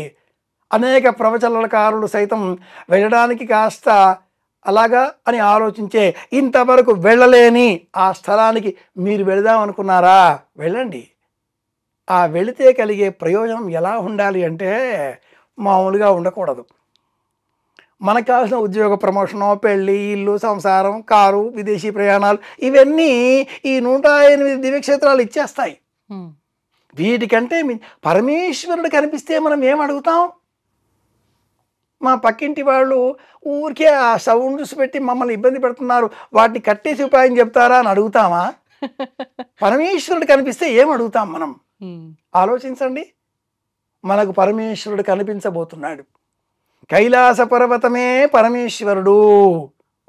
అనేక ప్రవచనకారులు సైతం వెళ్ళడానికి కాస్త అలాగా అని ఆలోచించే ఇంతవరకు వెళ్ళలేని ఆ స్థలానికి మీరు వెళదాం అనుకున్నారా? వెళ్ళండి. ఆ వెళితే కలిగే ప్రయోజనం ఎలా ఉండాలి అంటే మామూలుగా ఉండకూడదు. మనకు కావాల్సిన ఉద్యోగ ప్రమోషను, పెళ్ళి, ఇల్లు, సంసారం, కారు, విదేశీ ప్రయాణాలు ఇవన్నీ ఈ 108 దివ్యక్షేత్రాలు ఇచ్చేస్తాయి. వీటికంటే పరమేశ్వరుడు కనిపిస్తే మనం ఏం అడుగుతాం? మా పక్కింటి వాళ్ళు ఊరికే ఆ సౌండ్స్ పెట్టి మమ్మల్ని ఇబ్బంది పెడుతున్నారు, వాటిని కట్టేసి ఉపాయం చెప్తారా అని అడుగుతామా? పరమేశ్వరుడు కనిపిస్తే ఏం అడుగుతాం మనం? ఆలోచించండి. మనకు పరమేశ్వరుడు కనిపించబోతున్నాడు. కైలాస పర్వతమే పరమేశ్వరుడు.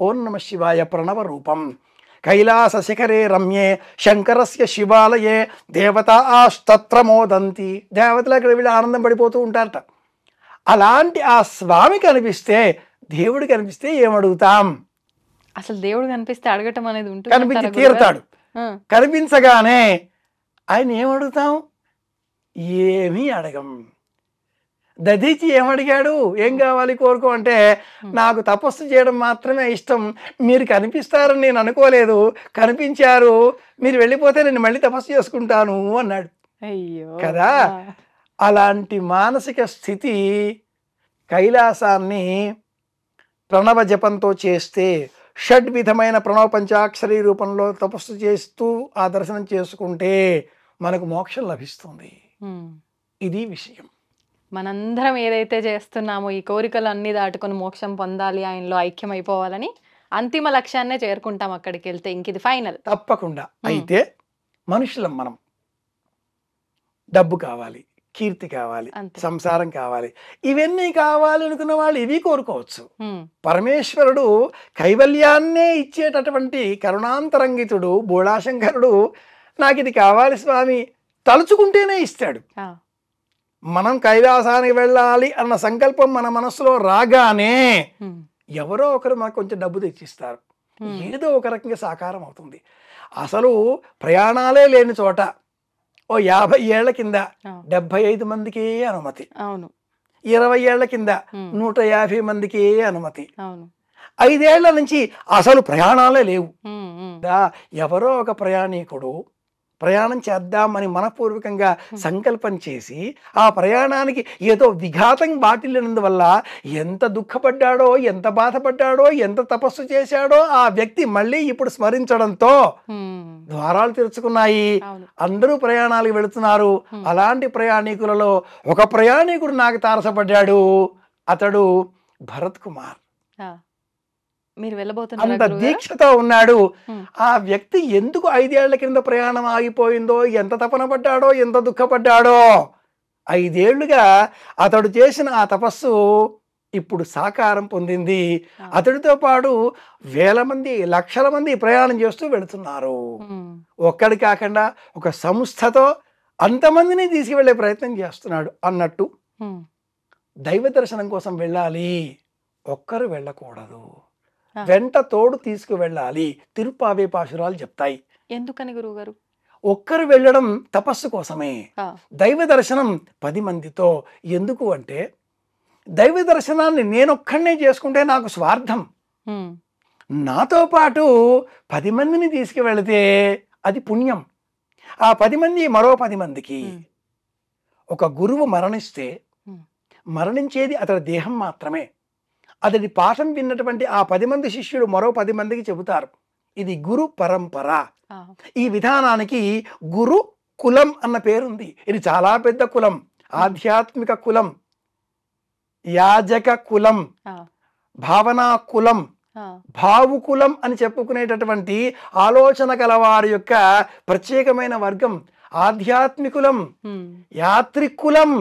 ఓం నమ శివాయ ప్రణవ రూపం. కైలాస శిఖరే రమ్యే శంకరస్య శివాలయే దేవతాస్తత్ర మోదంతి. దేవతలు అక్కడ వెళ్ళి ఆనందం పడిపోతూ ఉంటారట. అలాంటి ఆ స్వామి కనిపిస్తే, దేవుడు కనిపిస్తే ఏమడుగుతాం? అసలు దేవుడు కనిపిస్తే అడగటం అనేది ఉంటుంది. కనిపించి తీరుతాడు. కనిపించగానే ఆయన ఏమడుగుతాం? ఏమీ అడగం. దధీచి ఏమడిగాడు? ఏం కావాలి కోరుకో అంటే, నాకు తపస్సు చేయడం మాత్రమే ఇష్టం, మీరు కనిపిస్తారని నేను అనుకోలేదు, కనిపించారు, మీరు వెళ్ళిపోతే నేను మళ్ళీ తపస్సు చేసుకుంటాను అన్నాడు. అయ్యో కదా. అలాంటి మానసిక స్థితి కైలాసాన్ని ప్రణవ జపంతో చేస్తే, షడ్విధమైన ప్రణవ పంచాక్షరి రూపంలో తపస్సు చేస్తూ ఆ దర్శనం చేసుకుంటే మనకు మోక్షం లభిస్తుంది. ఇది విషయం. మనందరం ఏదైతే చేస్తున్నామో ఈ కోరికలు అన్ని దాటుకొని మోక్షం పొందాలి, ఆయనలో ఐక్యం అయిపోవాలని అంతిమ లక్ష్యాన్నే చేరుకుంటాం అక్కడికి వెళ్తే. ఇంక ఇది ఫైనల్. తప్పకుండా. అయితే మనుషులం మనం. డబ్బు కావాలి, కీర్తి కావాలి, సంసారం కావాలి, ఇవన్నీ కావాలి అనుకున్న వాళ్ళు ఇవి కోరుకోవచ్చు. పరమేశ్వరుడు కైవల్యాన్నే ఇచ్చేటటువంటి కరుణాంతరంగితుడు బోళాశంకరుడు నాకు ఇది కావాలి స్వామి తలుచుకుంటేనే ఇస్తాడు. మనం కైలాసానికి వెళ్ళాలి అన్న సంకల్పం మన మనసులో రాగానే ఎవరో ఒకరు మనకు కొంచెం డబ్బు తెచ్చిస్తారు. ఏదో ఒక రకంగా సాకారం అవుతుంది. అసలు ప్రయాణాలే లేని చోట ఓ 50 ఏళ్ల కింద 75 మందికే అనుమతి, 20 ఏళ్ల కింద 150 మందికే అనుమతి, 5 ఏళ్ల నుంచి అసలు ప్రయాణాలే లేవు. ఎవరో ఒక ప్రయాణికుడు ప్రయాణం చేద్దామని మనపూర్వకంగా సంకల్పం చేసి ఆ ప్రయాణానికి ఏదో విఘాతం బాటిల్లినందువల్ల ఎంత దుఃఖపడ్డాడో, ఎంత బాధపడ్డాడో, ఎంత తపస్సు చేశాడో ఆ వ్యక్తి మళ్ళీ ఇప్పుడు స్మరించడంతో ద్వారాలు తెరుచుకున్నాయి. అందరూ ప్రయాణాలకు వెళుతున్నారు. అలాంటి ప్రయాణికులలో ఒక ప్రయాణికుడు నాకు తారసపడ్డాడు. అతడు భరత్ కుమార్. మీరు అంత వెళ్ళబోతున్నారు దీక్షతో ఉన్నాడు. ఆ వ్యక్తి ఎందుకు 5 ఏళ్ల కింద ప్రయాణం ఆగిపోయిందో, ఎంత తపన పడ్డాడో, ఎంత దుఃఖపడ్డాడో, 5 ఏళ్లుగా అతడు చేసిన ఆ తపస్సు ఇప్పుడు సాకారం పొందింది. అతడితో పాటు వేల మంది, లక్షల మంది ప్రయాణం చేస్తూ వెళుతున్నారు. ఒక్కడి కాకుండా ఒక సంస్థతో అంతమందిని తీసుకువెళ్ళే ప్రయత్నం చేస్తున్నాడు. అన్నట్టు దైవ దర్శనం కోసం వెళ్ళాలి, ఒక్కరు వెళ్ళకూడదు, వెంట తోడు తీసుకువెళ్ళాలి. తిరుపావే పాశురాలు చెప్తాయి. ఎందుకని గురువుగారు? ఒక్కరు వెళ్ళడం తపస్సు కోసమే, దైవ దర్శనం 10 మందితో. ఎందుకు అంటే దైవ దర్శనాన్ని నేనొక్కడనే చేసుకుంటే నాకు స్వార్థం. నాతో పాటు 10 మందిని తీసుకువెళితే అది పుణ్యం. ఆ 10 మంది మరో 10 మందికి. ఒక గురువు మరణిస్తే మరణించేది అతడి దేహం మాత్రమే. అతడి పాఠం విన్నటువంటి ఆ 10 మంది శిష్యుడు మరో 10 మందికి చెబుతారు. ఇది గురు పరంపర. ఈ విధానానికి గురు కులం అన్న పేరుంది. ఇది చాలా పెద్ద కులం, ఆధ్యాత్మిక కులం, యాజక కులం, భావనా కులం, భావుకులం అని చెప్పుకునేటటువంటి ఆలోచన కలవారి యొక్క ప్రత్యేకమైన వర్గం ఆధ్యాత్మికులం, యాత్రికులం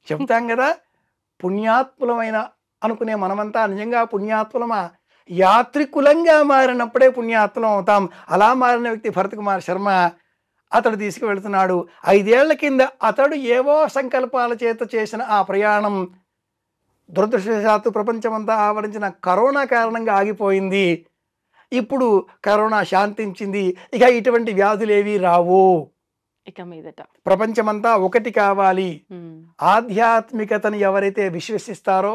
చెప్తాం కదా. పుణ్యాత్ములమైన అనుకునే మనమంతా నిజంగా పుణ్యాత్ములమా? యాత్రికులంగా మారినప్పుడే పుణ్యాత్ములం అవుతాం. అలా మారిన వ్యక్తి భరత్ కుమార్ శర్మ. అతడు తీసుకువెళ్తున్నాడు. 5 ఏళ్ల కింద అతడు ఏవో సంకల్పాల చేత చేసిన ఆ ప్రయాణం దురదృష్టవశాత్తు ప్రపంచమంతా ఆవరించిన కరోనా కారణంగా ఆగిపోయింది. ఇప్పుడు కరోనా శాంతించింది. ఇక ఇటువంటి వ్యాధులేవి రావు. ఇక మీదట ప్రపంచమంతా ఒకటి కావాలి. ఆధ్యాత్మికతను ఎవరైతే విశ్వసిస్తారో,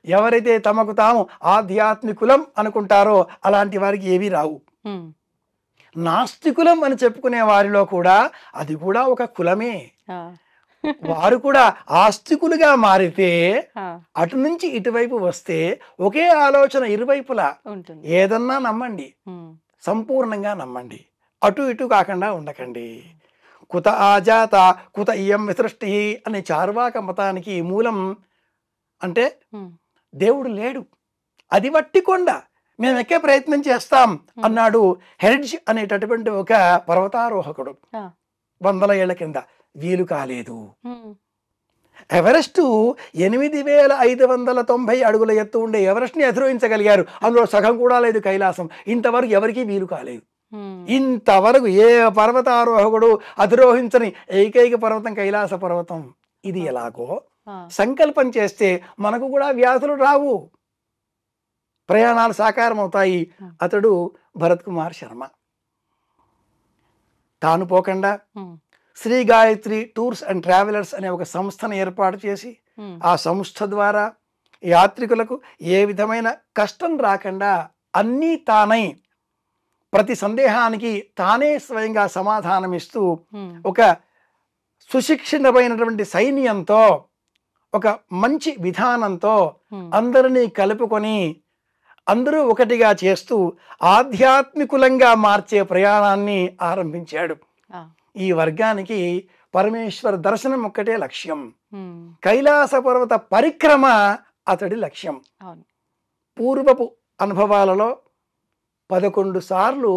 ఎవరైతే తమకు తాము ఆధ్యాత్మికులం అనుకుంటారో అలాంటి వారికి ఏవి రావు. నాస్తికులం అని చెప్పుకునే వారిలో కూడా అది కూడా ఒక కులమే. వారు కూడా ఆస్తికులుగా మారితే అటు నుంచి ఇటువైపు వస్తే ఒకే ఆలోచన ఇరువైపులా. ఏదన్నా నమ్మండి, సంపూర్ణంగా నమ్మండి, అటు ఇటు కాకుండా ఉండకండి. కుత ఆజాత కుత ఇయం విసృష్టి అనే చార్వాక మతానికి మూలం అంటే దేవుడు లేడు, అది వట్టి కొండ, మేము ఎక్కే ప్రయత్నం చేస్తాం అన్నాడు హెర్డ్జ్ అనేటటువంటి ఒక పర్వతారోహకుడు 100 ఏళ్ల కింద. వీలు కాలేదు. ఎవరెస్టు 8590 అడుగుల ఎత్తు ఉండే ఎవరెస్ట్ని అధిరోహించగలిగారు. అందులో సగం కూడా లేదు కైలాసం. ఇంతవరకు ఎవరికీ వీలు కాలేదు. ఇంతవరకు ఏ పర్వతారోహకుడు అధిరోహించని ఏకైక పర్వతం కైలాస పర్వతం. ఇది ఎలాగో సంకల్పం చేస్తే మనకు కూడా వ్యాధులు రావు, ప్రయాణాలు సాకారం అవుతాయి. అతడు భరత్ కుమార్ శర్మ. తాను పోకుండా Shri Gayatri tours and travellers అనే ఒక సంస్థను ఏర్పాటు చేసి ఆ సంస్థ ద్వారా యాత్రికులకు ఏ విధమైన కష్టం రాకుండా అన్నీ తానై ప్రతి సందేహానికి తానే స్వయంగా సమాధానమిస్తూ ఒక సుశిక్షితమైనటువంటి సైన్యంతో, ఒక మంచి విధానంతో అందరినీ కలుపుకొని అందరూ ఒకటిగా చేస్తూ ఆధ్యాత్మికులంగా మార్చే ప్రయాణాన్ని ఆరంభించాడు. ఈ వర్గానికి పరమేశ్వర దర్శనం ఒక్కటే లక్ష్యం. కైలాస పర్వత పరిక్రమ అతడి లక్ష్యం. పూర్వపు అనుభవాలలో 11 సార్లు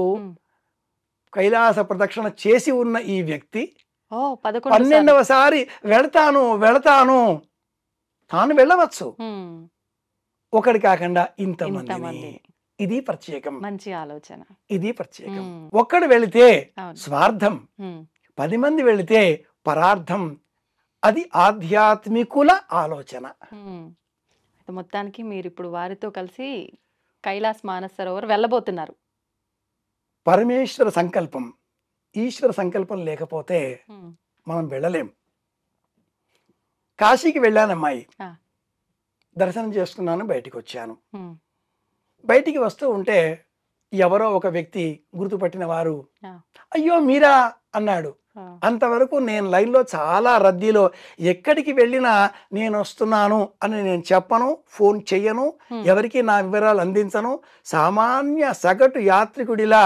కైలాస ప్రదక్షిణ చేసి ఉన్న ఈ వ్యక్తి 12వ సారి వెళతాను తాను వెళ్ళవచ్చు. ఒకటి కాకుండా ఇంతమంది. ఇది ప్రత్యేకం. మంచి ఆలోచన. ఇది ప్రత్యేకం. ఒక్కడు వెళితే స్వార్థం, 10 మంది వెళితే పరార్థం. అది ఆధ్యాత్మికుల ఆలోచన. మొత్తానికి మీరు ఇప్పుడు వారితో కలిసి కైలాస్ మానస సరోవర్ వెళ్ళబోతున్నారు. పరమేశ్వర సంకల్పం, ఈశ్వర సంకల్పం లేకపోతే మనం వెళ్ళలేం. కాశీకి వెళ్ళానమ్మాయి, దర్శనం చేసుకున్నాను, బయటికి వచ్చాను. బయటికి వస్తూ ఉంటే ఎవరో ఒక వ్యక్తి గుర్తుపట్టిన వారు ఆ, అయ్యో మీరా అన్నాడు. ఆ, అంతవరకు నేను లైన్లో చాలా రద్దీలో ఎక్కడికి వెళ్ళినా నేను వస్తున్నాను అని నేను చెప్పను, ఫోన్ చెయ్యను, ఎవరికి నా వివరాలు అందించను. సామాన్య సగటు యాత్రికుడిలా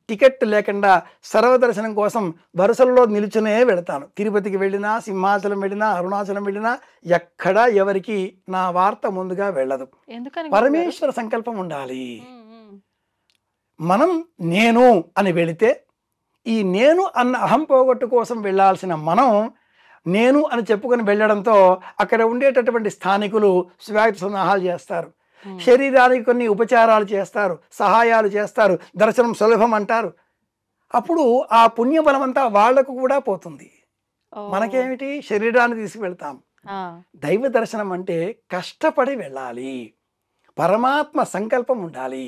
టికెట్ లేకుండా సర్వదర్శనం కోసం వరుసల్లో నిలుచునే వెళతాను. తిరుపతికి వెళ్ళినా, సింహాచలం వెళ్ళినా, అరుణాచలం వెళ్ళినా ఎక్కడా ఎవరికి నా వార్త ముందుగా వెళ్ళదు. ఎందుకని పరమేశ్వర సంకల్పం ఉండాలి. ఉమ్, ఉమ్, మనం నేను అని వెళితే ఈ నేను అన్న అహం పోగొట్టు కోసం వెళ్ళాల్సిన మనం నేను అని చెప్పుకొని వెళ్ళడంతో అక్కడ ఉండేటటువంటి స్థానికులు స్వాగత సన్నాహాలు చేస్తారు, శరీరానికి కొన్ని ఉపచారాలు చేస్తారు, సహాయాలు చేస్తారు, దర్శనం సులభం అంటారు. అప్పుడు ఆ పుణ్యబలం అంతా వాళ్లకు కూడా పోతుంది. ఓ, మనకేమిటి, శరీరాన్ని తీసుకువెళ్తాం. ఆ, దైవ దర్శనం అంటే కష్టపడి వెళ్ళాలి, పరమాత్మ సంకల్పం ఉండాలి.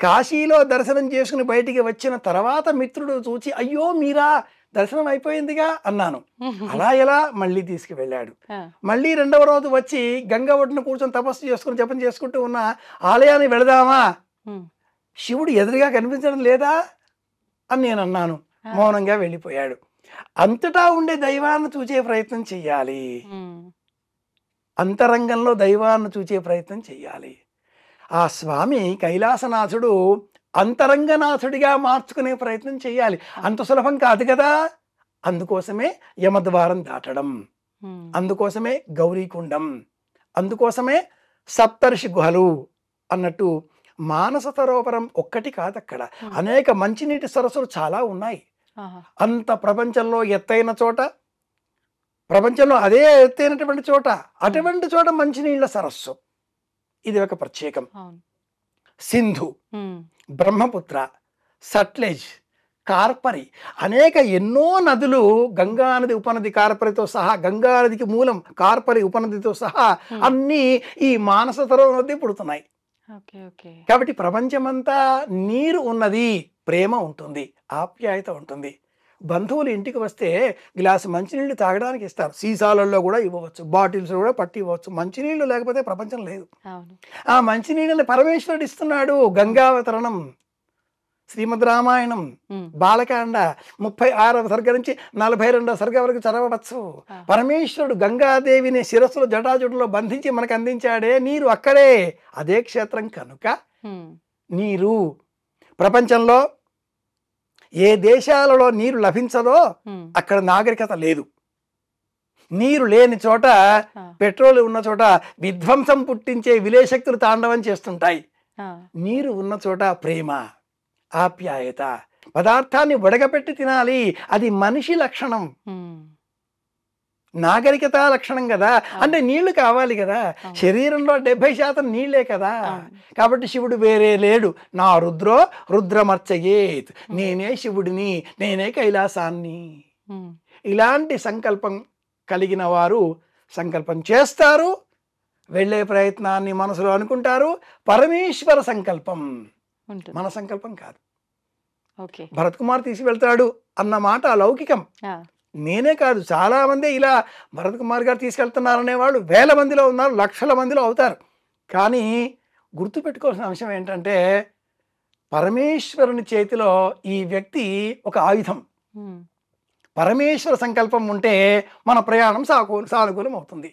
కాశీలో దర్శనం చేసుకుని బయటికి వచ్చిన తర్వాత మిత్రుడు చూచి అయ్యో మీరా దర్శనం అయిపోయిందిగా అన్నాను. అలా ఎలా మళ్ళీ తీసుకువెళ్ళాడు. ఆ, మళ్ళీ రెండవ రోజు వచ్చి గంగ ఒడ్డున కూర్చొని తపస్సు చేసుకుని జపం చేసుకుంటూ ఉన్న ఆలయాన్ని వెళదామా, ఉమ్, శివుడు ఎదురుగా కనిపించడం లేదా అని నేను అన్నాను. మౌనంగా వెళ్ళిపోయాడు. అంతటా ఉండే దైవాన్ని చూచే ప్రయత్నం చెయ్యాలి, ఉమ్, అంతరంగంలో దైవాన్ని చూచే ప్రయత్నం చెయ్యాలి. ఆ స్వామి కైలాసనాథుడు అంతరంగనాథుడిగా మార్చుకునే ప్రయత్నం చేయాలి. అంత సులభం కాదు కదా. అందుకోసమే యమద్వారం దాటడం, ఉమ్, అందుకోసమే గౌరీకుండం, అందుకోసమే సప్తర్షి గుహలు అన్నట్టు మానస సరోవరం ఒక్కటి కాదు, అక్కడ అనేక మంచినీటి సరస్సులు చాలా ఉన్నాయి. ఆహా, అంత ప్రపంచంలో ఎత్తైన చోట, ప్రపంచంలో అదే ఎత్తైనటువంటి చోట, అటువంటి చోట మంచినీళ్ళ సరస్సు ఇది ఒక ప్రత్యేకం. అవును, సింధు, ఉమ్, బ్రహ్మపుత్ర, సట్లెజ్, కార్పరి, అనేక ఎన్నో నదులు, గంగా నది ఉపనది కార్పరితో సహా, గంగా నదికి మూలం కార్పరి ఉపనదితో సహా అన్నీ ఈ మానస సరోవరం నది పుడుతున్నాయి. ఓకే, ఓకే, కాబట్టి ప్రపంచమంతా నీరు ఉన్నది, ప్రేమ ఉంటుంది, ఆప్యాయత ఉంటుంది. బంధువులు ఇంటికి వస్తే గ్లాసు మంచినీళ్ళు తాగడానికి ఇస్తారు, సీసాలలో కూడా ఇవ్వవచ్చు, బాటిల్స్ కూడా పట్టి ఇవ్వచ్చు. మంచినీళ్ళు లేకపోతే ప్రపంచం లేదు. అవును, ఆ మంచినీళ్ళని పరమేశ్వరుడు ఇస్తున్నాడు. గంగావతరణం, శ్రీమద్ రామాయణం, ఉమ్, బాలకాండ 36వ సర్గ నుంచి 42వ సర్గ వరకు చదవవచ్చు. పరమేశ్వరుడు గంగాదేవిని శిరస్సులో జటాజుటలో బంధించి మనకు అందించాడే నీరు, అక్కడే అదే క్షేత్రం కనుక ఉమ్, నీరు. ప్రపంచంలో ఏ దేశాలలో నీరు లభించదో ఉమ్, అక్కడ నాగరికత లేదు. నీరు లేని చోట, ఆ, పెట్రోల్ ఉన్న చోట విధ్వంసం పుట్టించే విలేశక్తులు తాండవం చేస్తుంటాయి. ఆ, నీరు ఉన్న చోట ప్రేమ, ఆప్యాయత, పదార్థాన్ని ఉడకపెట్టి తినాలి, అది మనిషి లక్షణం, ఉమ్, నాగరికత లక్షణం కదా. అంటే నీళ్లు కావాలి కదా, శరీరంలో 70% నీళ్లే కదా. కాబట్టి శివుడు వేరే లేడు. నా రుద్రో రుద్రమర్చయేత్, నేనే శివుడిని, నేనే కైలాసాన్ని. ఉమ్, ఇలాంటి సంకల్పం కలిగిన వారు సంకల్పం చేస్తారు, వెళ్ళే ప్రయత్నాన్ని మనసులో అనుకుంటారు. పరమేశ్వర సంకల్పం, ఉంటుంది, మన సంకల్పం కాదు. ఓకే, భరత్ కుమార్ తీసుకువెళ్తాడు అన్న మాట అలౌకికం. ఆ, నేనే కాదు, చాలామంది ఇలా భరత్ కుమార్ గారు తీసుకెళ్తున్నారనే వాళ్ళు వేల మందిలో ఉన్నారు, లక్షల మందిలో అవుతారు. కానీ గుర్తుపెట్టుకోవాల్సిన అంశం ఏంటంటే పరమేశ్వరుని చేతిలో ఈ వ్యక్తి ఒక ఆయుధం. ఉమ్, పరమేశ్వర సంకల్పం ఉంటే మన ప్రయాణం సానుకూలం అవుతుంది.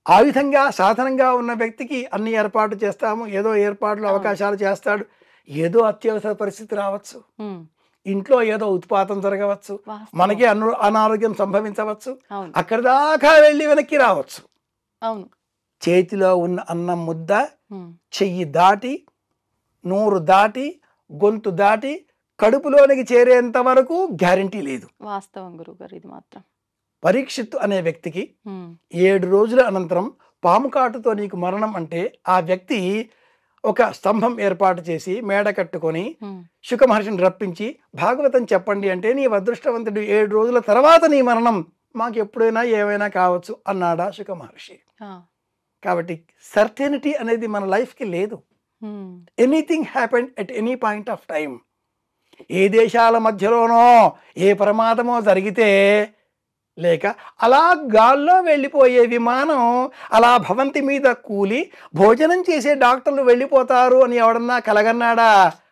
ఆయుధంగా సాధనంగా ఉన్న వ్యక్తికి అన్ని ఏర్పాటు చేస్తాము, ఏదో ఏర్పాట్లు అవకాశాలు చేస్తాడు. ఏదో అత్యవసర పరిస్థితి రావచ్చు, ఉమ్, ఇంట్లో ఏదో ఉత్పాతం జరగవచ్చు, వాస్తవం. మనకి అనారోగ్యం సంభవించవచ్చు, అవును, అక్కడి దాకా వెళ్ళి వెనక్కి రావచ్చు. అవును, చేతిలో ఉన్న అన్నం ముద్ద ఉమ్, చెయ్యి దాటి, నోరు దాటి, గొంతు దాటి కడుపులోనికి చేరేంత వరకు గ్యారంటీ లేదు. వాస్తవం గురుగారు, ఇది మాత్రం. పరీక్షిత్తు అనే వ్యక్తికి ఉమ్, 7 రోజుల అనంతరం పాము కాటుతో నీకు మరణం అంటే ఆ వ్యక్తి ఒక స్తంభం ఏర్పాటు చేసి మేడ కట్టుకొని ఉమ్, శుక మహర్షిని రప్పించి భాగవతం చెప్పండి అంటే నీ అదృష్టవంతుడు 7 రోజుల తర్వాత నీ మరణం మాకు ఎప్పుడైనా ఏమైనా కావచ్చు అన్నాడా శుక మహర్షి. ఆ, కాబట్టి సర్టెనిటీ అనేది మన లైఫ్కి లేదు. Um, anything happened at any point of time. ఏ దేశాల మధ్యలోనో ఏ ప్రమాదమో జరిగితే, లేక అలా గాల్లో వెళ్ళిపోయే విమానం అలా భవంతి మీద కూలి భోజనం చేసే డాక్టర్లు వెళ్ళిపోతారు అని ఎవడన్నా కలగన్నాడా?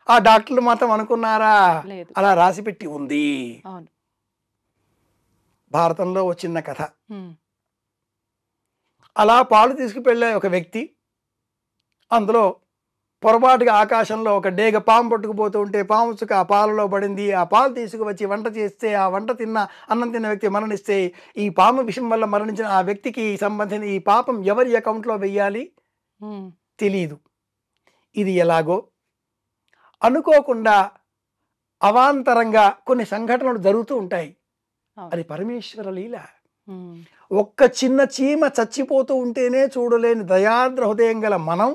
ఆ డాక్టర్లు మాత్రం అనుకున్నారా? లేదు. అలా రాసిపెట్టి ఉంది. అవును. భారతంలో ఓ చిన్న కథ. హ్మ్. అలా పాలు తీసుకువెళ్ళే ఒక వ్యక్తి, అందులో పొరపాటుగా ఆకాశంలో ఒక డేగ పాము పట్టుకుపోతూ ఉంటే పాము చుక్క ఆ పాలలో పడింది. ఆ పాలు తీసుకువచ్చి వంట చేస్తే ఆ వంట అన్నం తిన్న వ్యక్తి మరణిస్తే ఈ పాము విషం వల్ల మరణించిన ఆ వ్యక్తికి సంబంధించిన ఈ పాపం ఎవరి అకౌంట్లో వెయ్యాలి హ్మ్. తెలీదు. ఇది ఎలాగో అనుకోకుండా అవాంతరంగా కొన్ని సంఘటనలు జరుగుతూ ఉంటాయి. అవును. అది పరమేశ్వర లీల. హ్మ్. ఒక్క చిన్న చీమ చచ్చిపోతూ ఉంటేనే చూడలేని దయాద్ర హృదయం గల మనం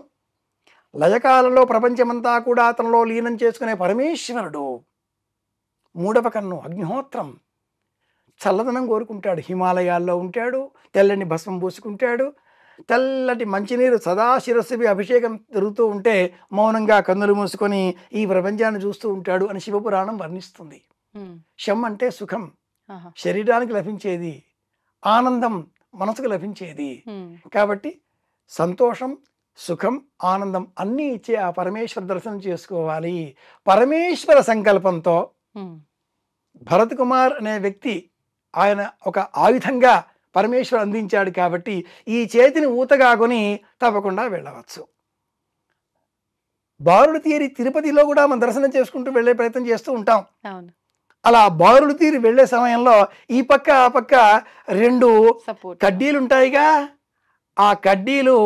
లయకాలంలో ప్రపంచమంతా కూడా అతనిలో లీనం చేసుకునే పరమేశ్వరుడు. మూడవ కన్ను అగ్నిహోత్రం చల్లదనం కోరుకుంటాడు. హిమాలయాల్లో ఉంటాడు, తెల్లని భస్మం పూసుకుంటాడు, తెల్లటి మంచినీరు సదా శిరస్సువి అభిషేకం జరుగుతూ ఉంటే మౌనంగా కన్నులు మూసుకొని ఈ ప్రపంచాన్ని చూస్తూ ఉంటాడు అని శివపురాణం వర్ణిస్తుంది. హ్మ్. శం అంటే సుఖం, ఆహా. శరీరానికి లభించేది, ఆనందం మనసుకు లభించేది. హ్మ్. కాబట్టి సంతోషం, సుఖం, ఆనందం అన్నీ ఇచ్చే ఆ పరమేశ్వర దర్శనం చేసుకోవాలి. పరమేశ్వర సంకల్పంతో హ్మ్. భరత్ కుమార్ అనే వ్యక్తి ఆయన ఒక ఆయుధంగా పరమేశ్వరు అందించాడు కాబట్టి ఈ చేతిని ఊతగాకొని తప్పకుండా వెళ్ళవచ్చు. బారులు తీరి తిరుపతిలో కూడా మనం దర్శనం చేసుకుంటూ వెళ్ళే ప్రయత్నం చేస్తూ ఉంటాం. అవును. అలా బారులు తీరి వెళ్ళే సమయంలో ఈ పక్క ఆ పక్క 2 సపోర్ట్. కడ్డీలు ఉంటాయిగా, ఆ కడ్డీలు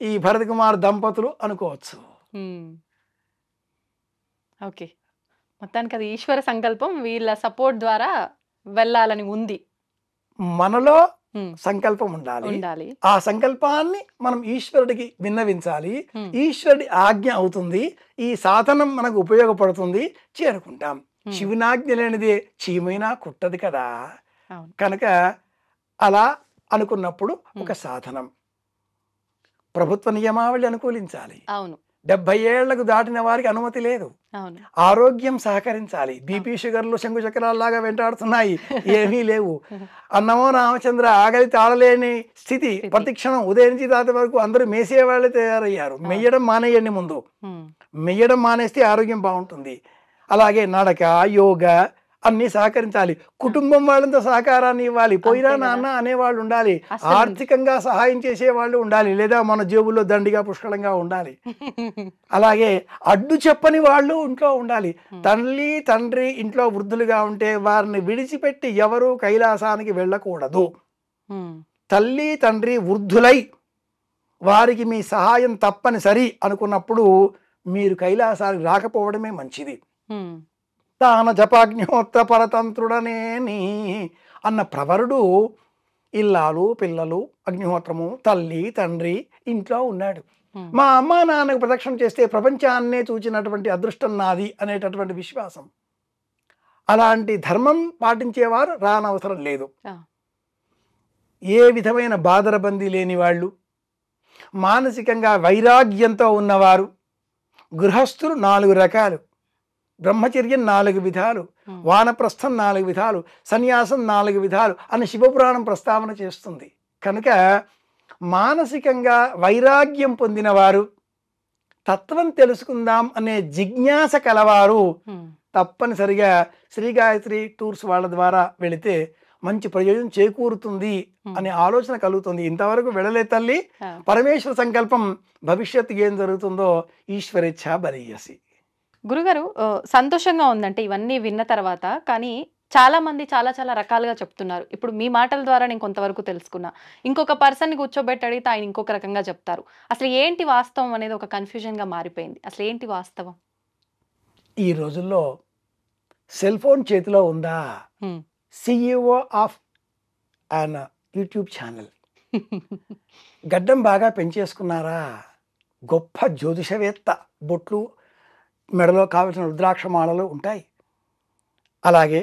ఈ భరత్ కుమార్ దంపతులు అనుకోవచ్చు. హ్మ్. ఓకే. మొత్తానికి అది ఈశ్వర సంకల్పం వీళ్ళ సపోర్ట్ ద్వారా వెళ్ళాలని ఉంది. మనలో హ్మ్. సంకల్పం ఉండాలి. ఉండాలి. ఆ సంకల్పాన్ని మనం ఈశ్వరుడికి విన్నవించాలి. హ్మ్. ఈశ్వరుడి ఆజ్ఞ అవుతుంది. ఈ సాధనం మనకు ఉపయోగపడుతుంది, చేరుకుంటాం. హ్మ్. శివునాజ్ఞ లేనిదే చీమైనా కుట్టదు కదా. అవును. కనుక అలా అనుకున్నప్పుడు ఒక హ్మ్. సాధనం. ప్రభుత్వ నియమావళి అనుకూలించాలి. అవును. 70 ఏళ్లకు దాటిన వారికి అనుమతి లేదు. అవును. ఆరోగ్యం సహకరించాలి. బీపీ షుగర్లు శంకు చక్రాల్లాగా వెంటాడుతున్నాయి, ఏమీ లేవు. అన్నమో రామచంద్ర ఆకలి తాళలేని స్థితి. స్థితి. ప్రతిక్షణం ఉదయం నుంచి రాత్రి వరకు అందరూ మేసేవాళ్ళే తయారయ్యారు. మెయ్యడం మానేయండి ముందు. హ్మ్. మెయ్యడం మానేస్తే ఆరోగ్యం బాగుంటుంది. అలాగే నడక, యోగా అన్నీ సహకరించాలి. కుటుంబం వాళ్ళంతా సహకారాన్ని ఇవ్వాలి. పోయినా అంతే కదా. నాన్న అనేవాళ్ళు ఉండాలి. అస్సలు ఆర్థికంగా సహాయం చేసేవాళ్ళు ఉండాలి. లేదా మన జేబుల్లో దండిగా పుష్కలంగా ఉండాలి. అలాగే అడ్డు చెప్పని వాళ్ళు ఇంట్లో ఉండాలి. తల్లి తండ్రి ఇంట్లో వృద్ధులుగా ఉంటే వారిని విడిచిపెట్టి ఎవరూ కైలాసానికి వెళ్ళకూడదు. హ్మ్. తల్లి తండ్రి వృద్ధులై వారికి మీ సహాయం తప్పనిసరి అనుకున్నప్పుడు మీరు కైలాసానికి రాకపోవడమే మంచిది. హ్మ్. తాన జపాగ్నిహోత్ర పరతంత్రుడనేని అన్న ప్రవరుడు ఇల్లాలు పిల్లలు అగ్నిహోత్రము తల్లి తండ్రి ఇంట్లో ఉన్నాడు. హ్మ్. మా అమ్మ నాన్నకు ప్రదక్షిణ చేస్తే ప్రపంచాన్నే చూచినటువంటి అదృష్టం నాది అనేటటువంటి విశ్వాసం. అలాంటి ధర్మం పాటించేవారు రానవసరం లేదు. ఆ. ఏ విధమైన బాదరబందీ లేని వాళ్ళు, మానసికంగా వైరాగ్యంతో ఉన్నవారు, గృహస్థులు 4 రకాలు, బ్రహ్మచర్యం 4 విధాలు, హ్మ్. వానప్రస్థం 4 విధాలు, సన్యాసం 4 విధాలు అని శివపురాణం ప్రస్తావన చేస్తుంది. కనుక మానసికంగా వైరాగ్యం పొందినవారు, తత్వం తెలుసుకుందాం అనే జిజ్ఞాస కలవారు హ్మ్. తప్పనిసరిగా శ్రీ గాయత్రి టూర్స్ వాళ్ళ ద్వారా వెళితే మంచి ప్రయోజనం చేకూరుతుంది అనే ఆలోచన కలుగుతుంది. ఇంతవరకు వెళ్ళలే తల్లి, ఆ. పరమేశ్వర సంకల్పం, భవిష్యత్తు ఏం జరుగుతుందో ఈశ్వరేచ్ఛ బలీయసి. గురుగారు సంతోషంగా ఉందంటే ఇవన్నీ విన్న తర్వాత. కానీ చాలా మంది చాలా చాలా రకాలుగా చెప్తున్నారు. ఇప్పుడు మీ మాటల ద్వారా నేను కొంతవరకు తెలుసుకున్నా. ఇంకొక పర్సన్ని కూర్చోబెట్టి అడిగితే ఆయన ఇంకొక రకంగా చెప్తారు. అసలు ఏంటి వాస్తవం అనేది ఒక కన్ఫ్యూజన్గా మారిపోయింది. అసలు ఏంటి వాస్తవం? ఈ రోజుల్లో సెల్ ఫోన్ చేతిలో ఉందా, హ్మ్. CEO of an YouTube channel, గడ్డం బాగా పెంచేసుకున్నారా, గొప్ప జ్యోతిషవేత్త, బొట్లు మెడలో కావలసిన రుద్రాక్షమాలలు ఉంటాయి. అలాగే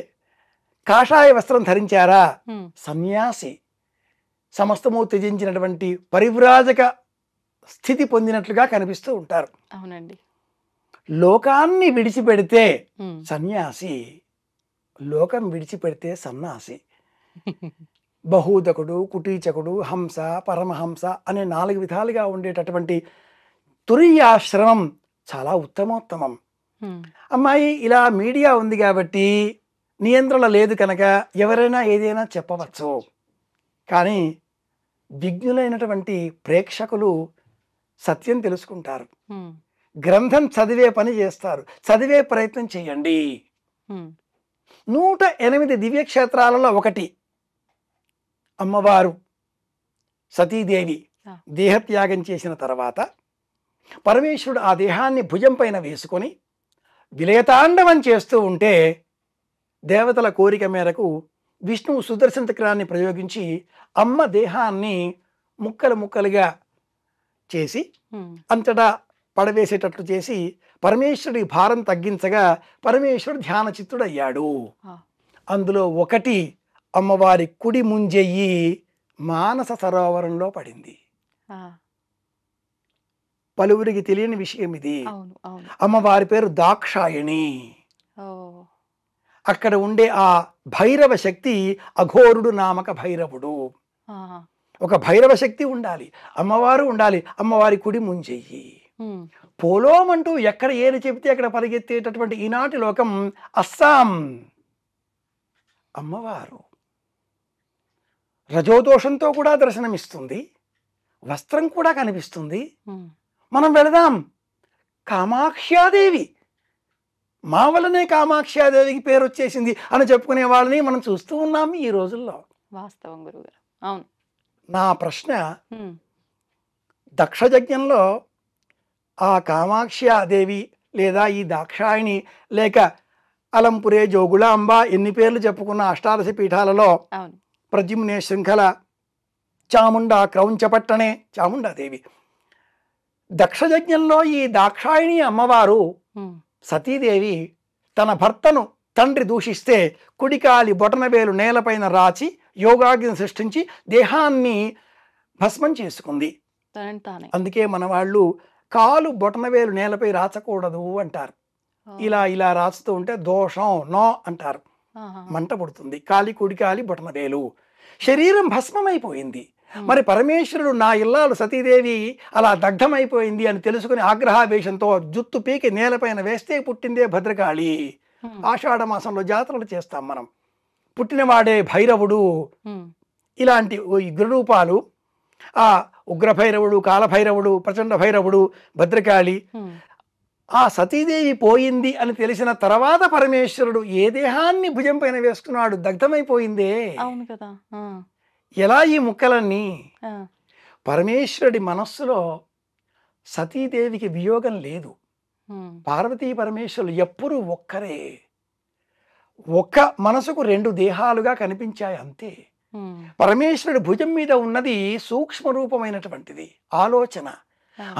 కాషాయ వస్త్రం ధరించారా, హ్మ్. సన్యాసి, సమస్తము త్యజించినటువంటి పరివ్రాజక స్థితి పొందినట్లుగా కనిపిస్తూ ఉంటారు. అవునండి. లోకాన్ని విడిచిపెడితే హ్మ్. సన్యాసి, లోకం విడిచిపెడితే సన్నాసి. బహూదకుడు, కుటీచకుడు, హంస, పరమహంస అనే 4 విధాలుగా ఉండేటటువంటి తురీయాశ్రమం చాలా ఉత్తమోత్తమం. అమ్మాయి ఇలా మీడియా ఉంది కాబట్టి నియంత్రణ లేదు కనుక ఎవరైనా ఏదైనా చెప్పవచ్చు, కానీ విజ్ఞులైనటువంటి ప్రేక్షకులు సత్యం తెలుసుకుంటారు, గ్రంథం చదివే పని చేస్తారు, చదివే ప్రయత్నం చేయండి. 108 దివ్యక్షేత్రాలలో ఒకటి అమ్మవారు సతీదేవి దేహత్యాగం చేసిన తర్వాత పరమేశ్వరుడు ఆ దేహాన్ని భుజం పైన వేసుకొని విలయతాండవం చేస్తూ ఉంటే దేవతల కోరిక మేరకు విష్ణువు సుదర్శన చక్రాన్ని ప్రయోగించి అమ్మ దేహాన్ని ముక్కలు ముక్కలుగా చేసి అంతటా పడవేసేటట్లు చేసి పరమేశ్వరుడి భారం తగ్గించగా పరమేశ్వరుడు ధ్యాన చిత్తుడయ్యాడు. అందులో ఒకటి అమ్మవారి కుడి ముంజెయ్యి మానస సరోవరంలో పడింది. పలువురికి తెలియని విషయం ఇది. అమ్మవారి పేరు దాక్షాయణి. అక్కడ ఉండే ఆ భైరవ శక్తి అఘోరుడు నామక భైరవుడు. ఒక భైరవ శక్తి ఉండాలి, అమ్మవారు ఉండాలి, అమ్మవారి కుడి ముంజెయ్యి. పోలోమంటూ ఎక్కడ ఏది చెబితే అక్కడ పరిగెత్తేటటువంటి ఈనాటి లోకం అస్సాం. అమ్మవారు రజోదోషంతో కూడా దర్శనమిస్తుంది, వస్త్రం కూడా కనిపిస్తుంది. మనం వెళదాం. కామాక్ష్యాదేవి, మా వల్లనే కామాక్ష్యాదేవికి పేరు వచ్చేసింది అని చెప్పుకునే వాళ్ళని మనం చూస్తూ ఉన్నాం ఈ రోజుల్లో. వాస్తవం గురుగారు. అవును. నా ప్రశ్న, దక్షయజ్ఞంలో ఆ కామాక్ష్యాదేవి లేదా ఈ దాక్షాయిని లేక అలంపురే జోగులాంబ ఎన్ని పేర్లు చెప్పుకున్న అష్టాదశ పీఠాలలో ప్రద్యుమ్నే శృంఖల చాముండ క్రౌంచపట్టణే చాముండాదేవి, దక్షయజ్ఞంలో ఈ దాక్షాయిని అమ్మవారు సతీదేవి తన భర్తను తండ్రి దూషిస్తే కుడికాలి బొటనవేలు నేలపైన రాచి యోగాగ్ని సృష్టించి దేహాన్ని భస్మం చేసుకుంది. అందుకే మన వాళ్ళు కాలు బొటనవేలు నేలపై రాచకూడదు అంటారు. ఇలా ఇలా రాచుతూ ఉంటే దోషం నో అంటారు, మంట పుడుతుంది. కాలి కుడికాలి బొటనవేలు, శరీరం భస్మమైపోయింది. మరి పరమేశ్వరుడు నా ఇల్లాలు సతీదేవి అలా దగ్ధమైపోయింది అని తెలుసుకుని ఆగ్రహావేశంతో జుత్తు పీకి నేలపైన వేస్తే పుట్టిందే భద్రకాళి. ఆషాఢ మాసంలో జాతరలు చేస్తాం మనం. పుట్టినవాడే భైరవుడు. ఇలాంటి ఉగ్రరూపాలు, ఆ ఉగ్రభైరవుడు, కాలభైరవుడు, ప్రచండ భైరవుడు, భద్రకాళి. ఆ సతీదేవి పోయింది అని తెలిసిన తర్వాత పరమేశ్వరుడు ఏ దేహాన్ని భుజం పైన వేసుకున్నాడు? దగ్ధమైపోయిందే. అవును కదా. ఎలా ఈ ముక్కలన్నీ? పరమేశ్వరుడి మనస్సులో సతీదేవికి వియోగం లేదు. పార్వతీ పరమేశ్వరులు ఎప్పుడూ ఒక్కరే. ఒక్క మనసుకు రెండు దేహాలుగా కనిపించాయి అంతే. పరమేశ్వరుడి భుజం మీద ఉన్నది సూక్ష్మ రూపమైనటువంటిది ఆలోచన.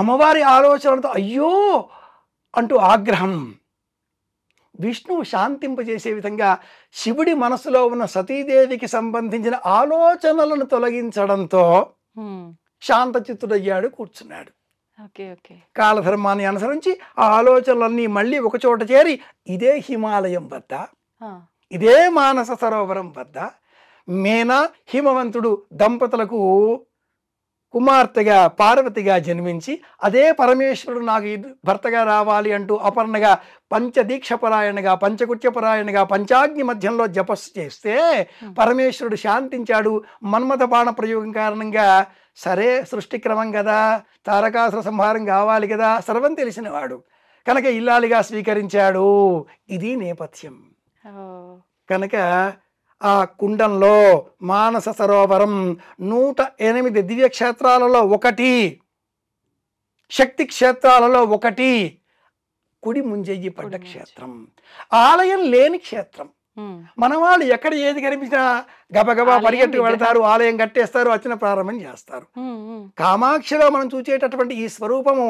అమ్మవారి ఆలోచనలతో అయ్యో అంటూ ఆగ్రహం. విష్ణువు శాంతింపజేసే విధంగా శివుడి మనసులో ఉన్న సతీదేవికి సంబంధించిన ఆలోచనలను తొలగించడంతో శాంతచిత్తుడయ్యాడు, కూర్చున్నాడు. కాలధర్మాన్ని అనుసరించి ఆ ఆలోచనలన్నీ మళ్ళీ ఒకచోట చేరి ఇదే హిమాలయం వద్ద, ఇదే మానస సరోవరం వద్ద మేనా హిమవంతుడు దంపతులకు కుమార్తెగా పార్వతిగా జన్మించి అదే పరమేశ్వరుడు నాకు భర్తగా రావాలి అంటూ అపర్ణగా పంచదీక్షపరాయణగా పంచకుత్యపరాయణగా పంచాగ్ని మధ్యంలో జపస్సు చేస్తే పరమేశ్వరుడు శాంతించాడు. మన్మథ బాణ ప్రయోగం కారణంగా సరే సృష్టి క్రమం కదా, తారకాసుర సంహారం కావాలి కదా, సర్వం తెలిసినవాడు కనుక ఇల్లాలిగా స్వీకరించాడు. ఇది నేపథ్యం. కనుక ఆ కుండంలో మానస సరోవరం 108 దివ్యక్షేత్రాలలో ఒకటి, శక్తి క్షేత్రాలలో ఒకటి, కుడి ముంజెయ్యి పడ్డ క్షేత్రం, ఆలయం లేని క్షేత్రం. మన వాళ్ళు ఎక్కడ ఏది కనిపించినా గబగబా పరిగెత్తుకు వెళతారు, ఆలయం కట్టేస్తారు, అర్చన ప్రారంభం చేస్తారు. కామాక్షిలో మనం చూసేటటువంటి ఈ స్వరూపము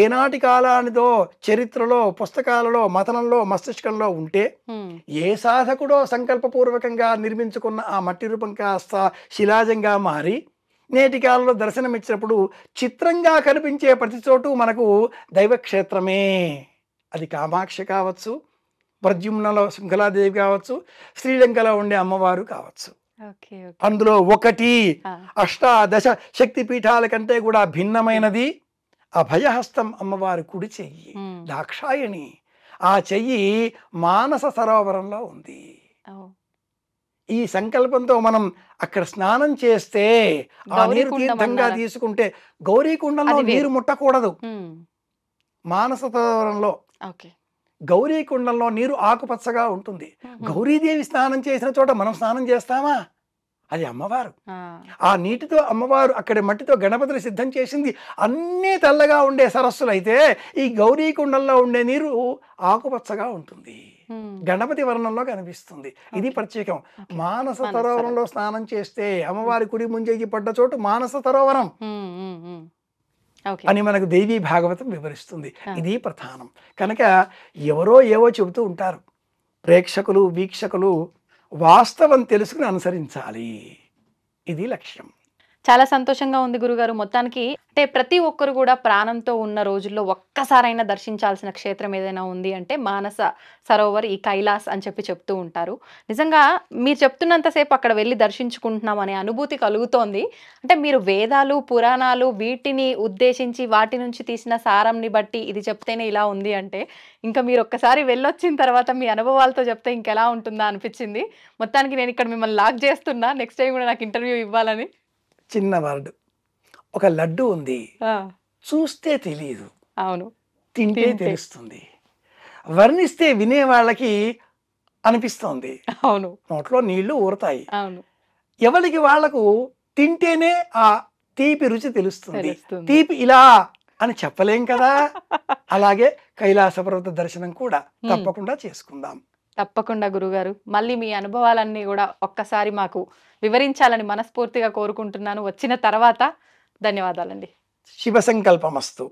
ఏనాటి కాలానిదో చరిత్రలో, పుస్తకాలలో, మథనంలో, మస్తిష్కంలో ఉంటే ఏ సాధకుడో సంకల్పపూర్వకంగా నిర్మించుకున్న ఆ మట్టి రూపం కాస్త శిలాజంగా మారి నేటి కాలంలో దర్శనమిచ్చినప్పుడు చిత్రంగా కనిపించే ప్రతి చోటు మనకు దైవక్షేత్రమే. అది కామాక్షి కావచ్చు, ప్రద్యుమ్నలో శృంఖలాదేవి కావచ్చు, శ్రీలంకలో ఉండే అమ్మవారు కావచ్చు. అందులో ఒకటి అష్టాదశ శక్తి పీఠాల కంటే కూడా భిన్నమైనది అభయహస్తం అమ్మవారి కుడి చెయ్యి దాక్షాయణి. ఆ చెయ్యి మానస సరోవరంలో ఉంది. ఓ. ఈ సంకల్పంతో మనం అక్కడ స్నానం చేస్తే ఆ గౌరీ నీరు కుండం తీర్థంగా అన్నారా? తీసుకుంటే గౌరీ కుండంలో అది వేరు. నీరు ముట్టకూడదు. ఉమ్. మానస సరోవరంలో ఓకే. గౌరీ కుండంలో నీరు ఆకుపచ్చగా ఉంటుంది. ఉహు. గౌరీదేవి స్నానం చేసిన చోట మనం స్నానం చేస్తామా? అది అమ్మవారు. ఆ. ఆ నీటితో అమ్మవారు అక్కడ మట్టితో గణపతిని సిద్ధం చేసింది. అన్నీ తెల్లగా ఉండే సరస్సులు అయితే ఈ గౌరీ కుండంలో ఉండే నీరు ఆకుపచ్చగా ఉంటుంది. ఉమ్. గణపతి వర్ణంలో కనిపిస్తుంది. ఇది ప్రత్యేకం. ఓకే. మానస మానస సరోవరంలో స్నానం చేస్తే అమ్మవారి కుడి ముంజేకి పడ్డ చోటు మానస సరోవరం ఉమ్, ఉమ్, ఉమ్. ఓకే. అని మనకు దేవీ భాగవతం వివరిస్తుంది. ఆ. ఇది ప్రధానం. కనుక ఎవరో ఏవో చెబుతూ ఉంటారు. ప్రేక్షకులు వీక్షకులు వాస్తవం తెలుసుకుని అనుసరించాలి. ఇది లక్ష్యం. చాలా సంతోషంగా ఉంది గురుగారు. మొత్తానికి అంటే ప్రతి ఒక్కరు కూడా ప్రాణంతో ఉన్న రోజుల్లో ఒక్కసారైనా దర్శించాల్సిన క్షేత్రం ఏదైనా ఉంది అంటే మానస సరోవర్, ఈ కైలాస్ అని చెప్తూ ఉంటారు. నిజంగా మీరు చెప్తున్నంతసేపు అక్కడ వెళ్ళి దర్శించుకుంటున్నాం అనే అనుభూతి కలుగుతోంది. అంటే మీరు వేదాలు, పురాణాలు వీటిని ఉద్దేశించి వాటి నుంచి తీసిన సారంని బట్టి ఇది చెప్తేనే ఇలా ఉంది అంటే, ఇంకా మీరు ఒక్కసారి వెళ్ళొచ్చిన తర్వాత మీ అనుభవాలతో చెప్తే ఇంకెలా ఉంటుందా అనిపించింది. మొత్తానికి నేను ఇక్కడ మిమ్మల్ని లాక్ చేస్తున్నా, నెక్స్ట్ టైం కూడా నాకు ఇంటర్వ్యూ ఇవ్వాలని. చిన్న వర్డ్. ఒక లడ్డు ఉంది, ఆ, చూస్తే తెలియదు, అవును. తింటే తింటే. తెలుస్తుంది. వర్ణిస్తే వినే వాళ్ళకి అనిపిస్తోంది, అవును, నోట్లో నీళ్లు ఊరుతాయి. అవును. ఎవరికి వాళ్లకు తింటేనే ఆ తీపి రుచి తెలుస్తుంది. తెలుస్తుంది. తీపి ఇలా అని చెప్పలేం కదా. అలాగే కైలాస పర్వత దర్శనం కూడా తప్పకుండా చేసుకుందాం. తప్పకుండా గురుగారు. మళ్ళీ మీ అనుభవాలన్నీ కూడా ఒక్కసారి మాకు వివరించాలని మనస్ఫూర్తిగా కోరుకుంటున్నాను వచ్చిన తర్వాత. ధన్యవాదాలండి. శివ సంకల్పమస్తు.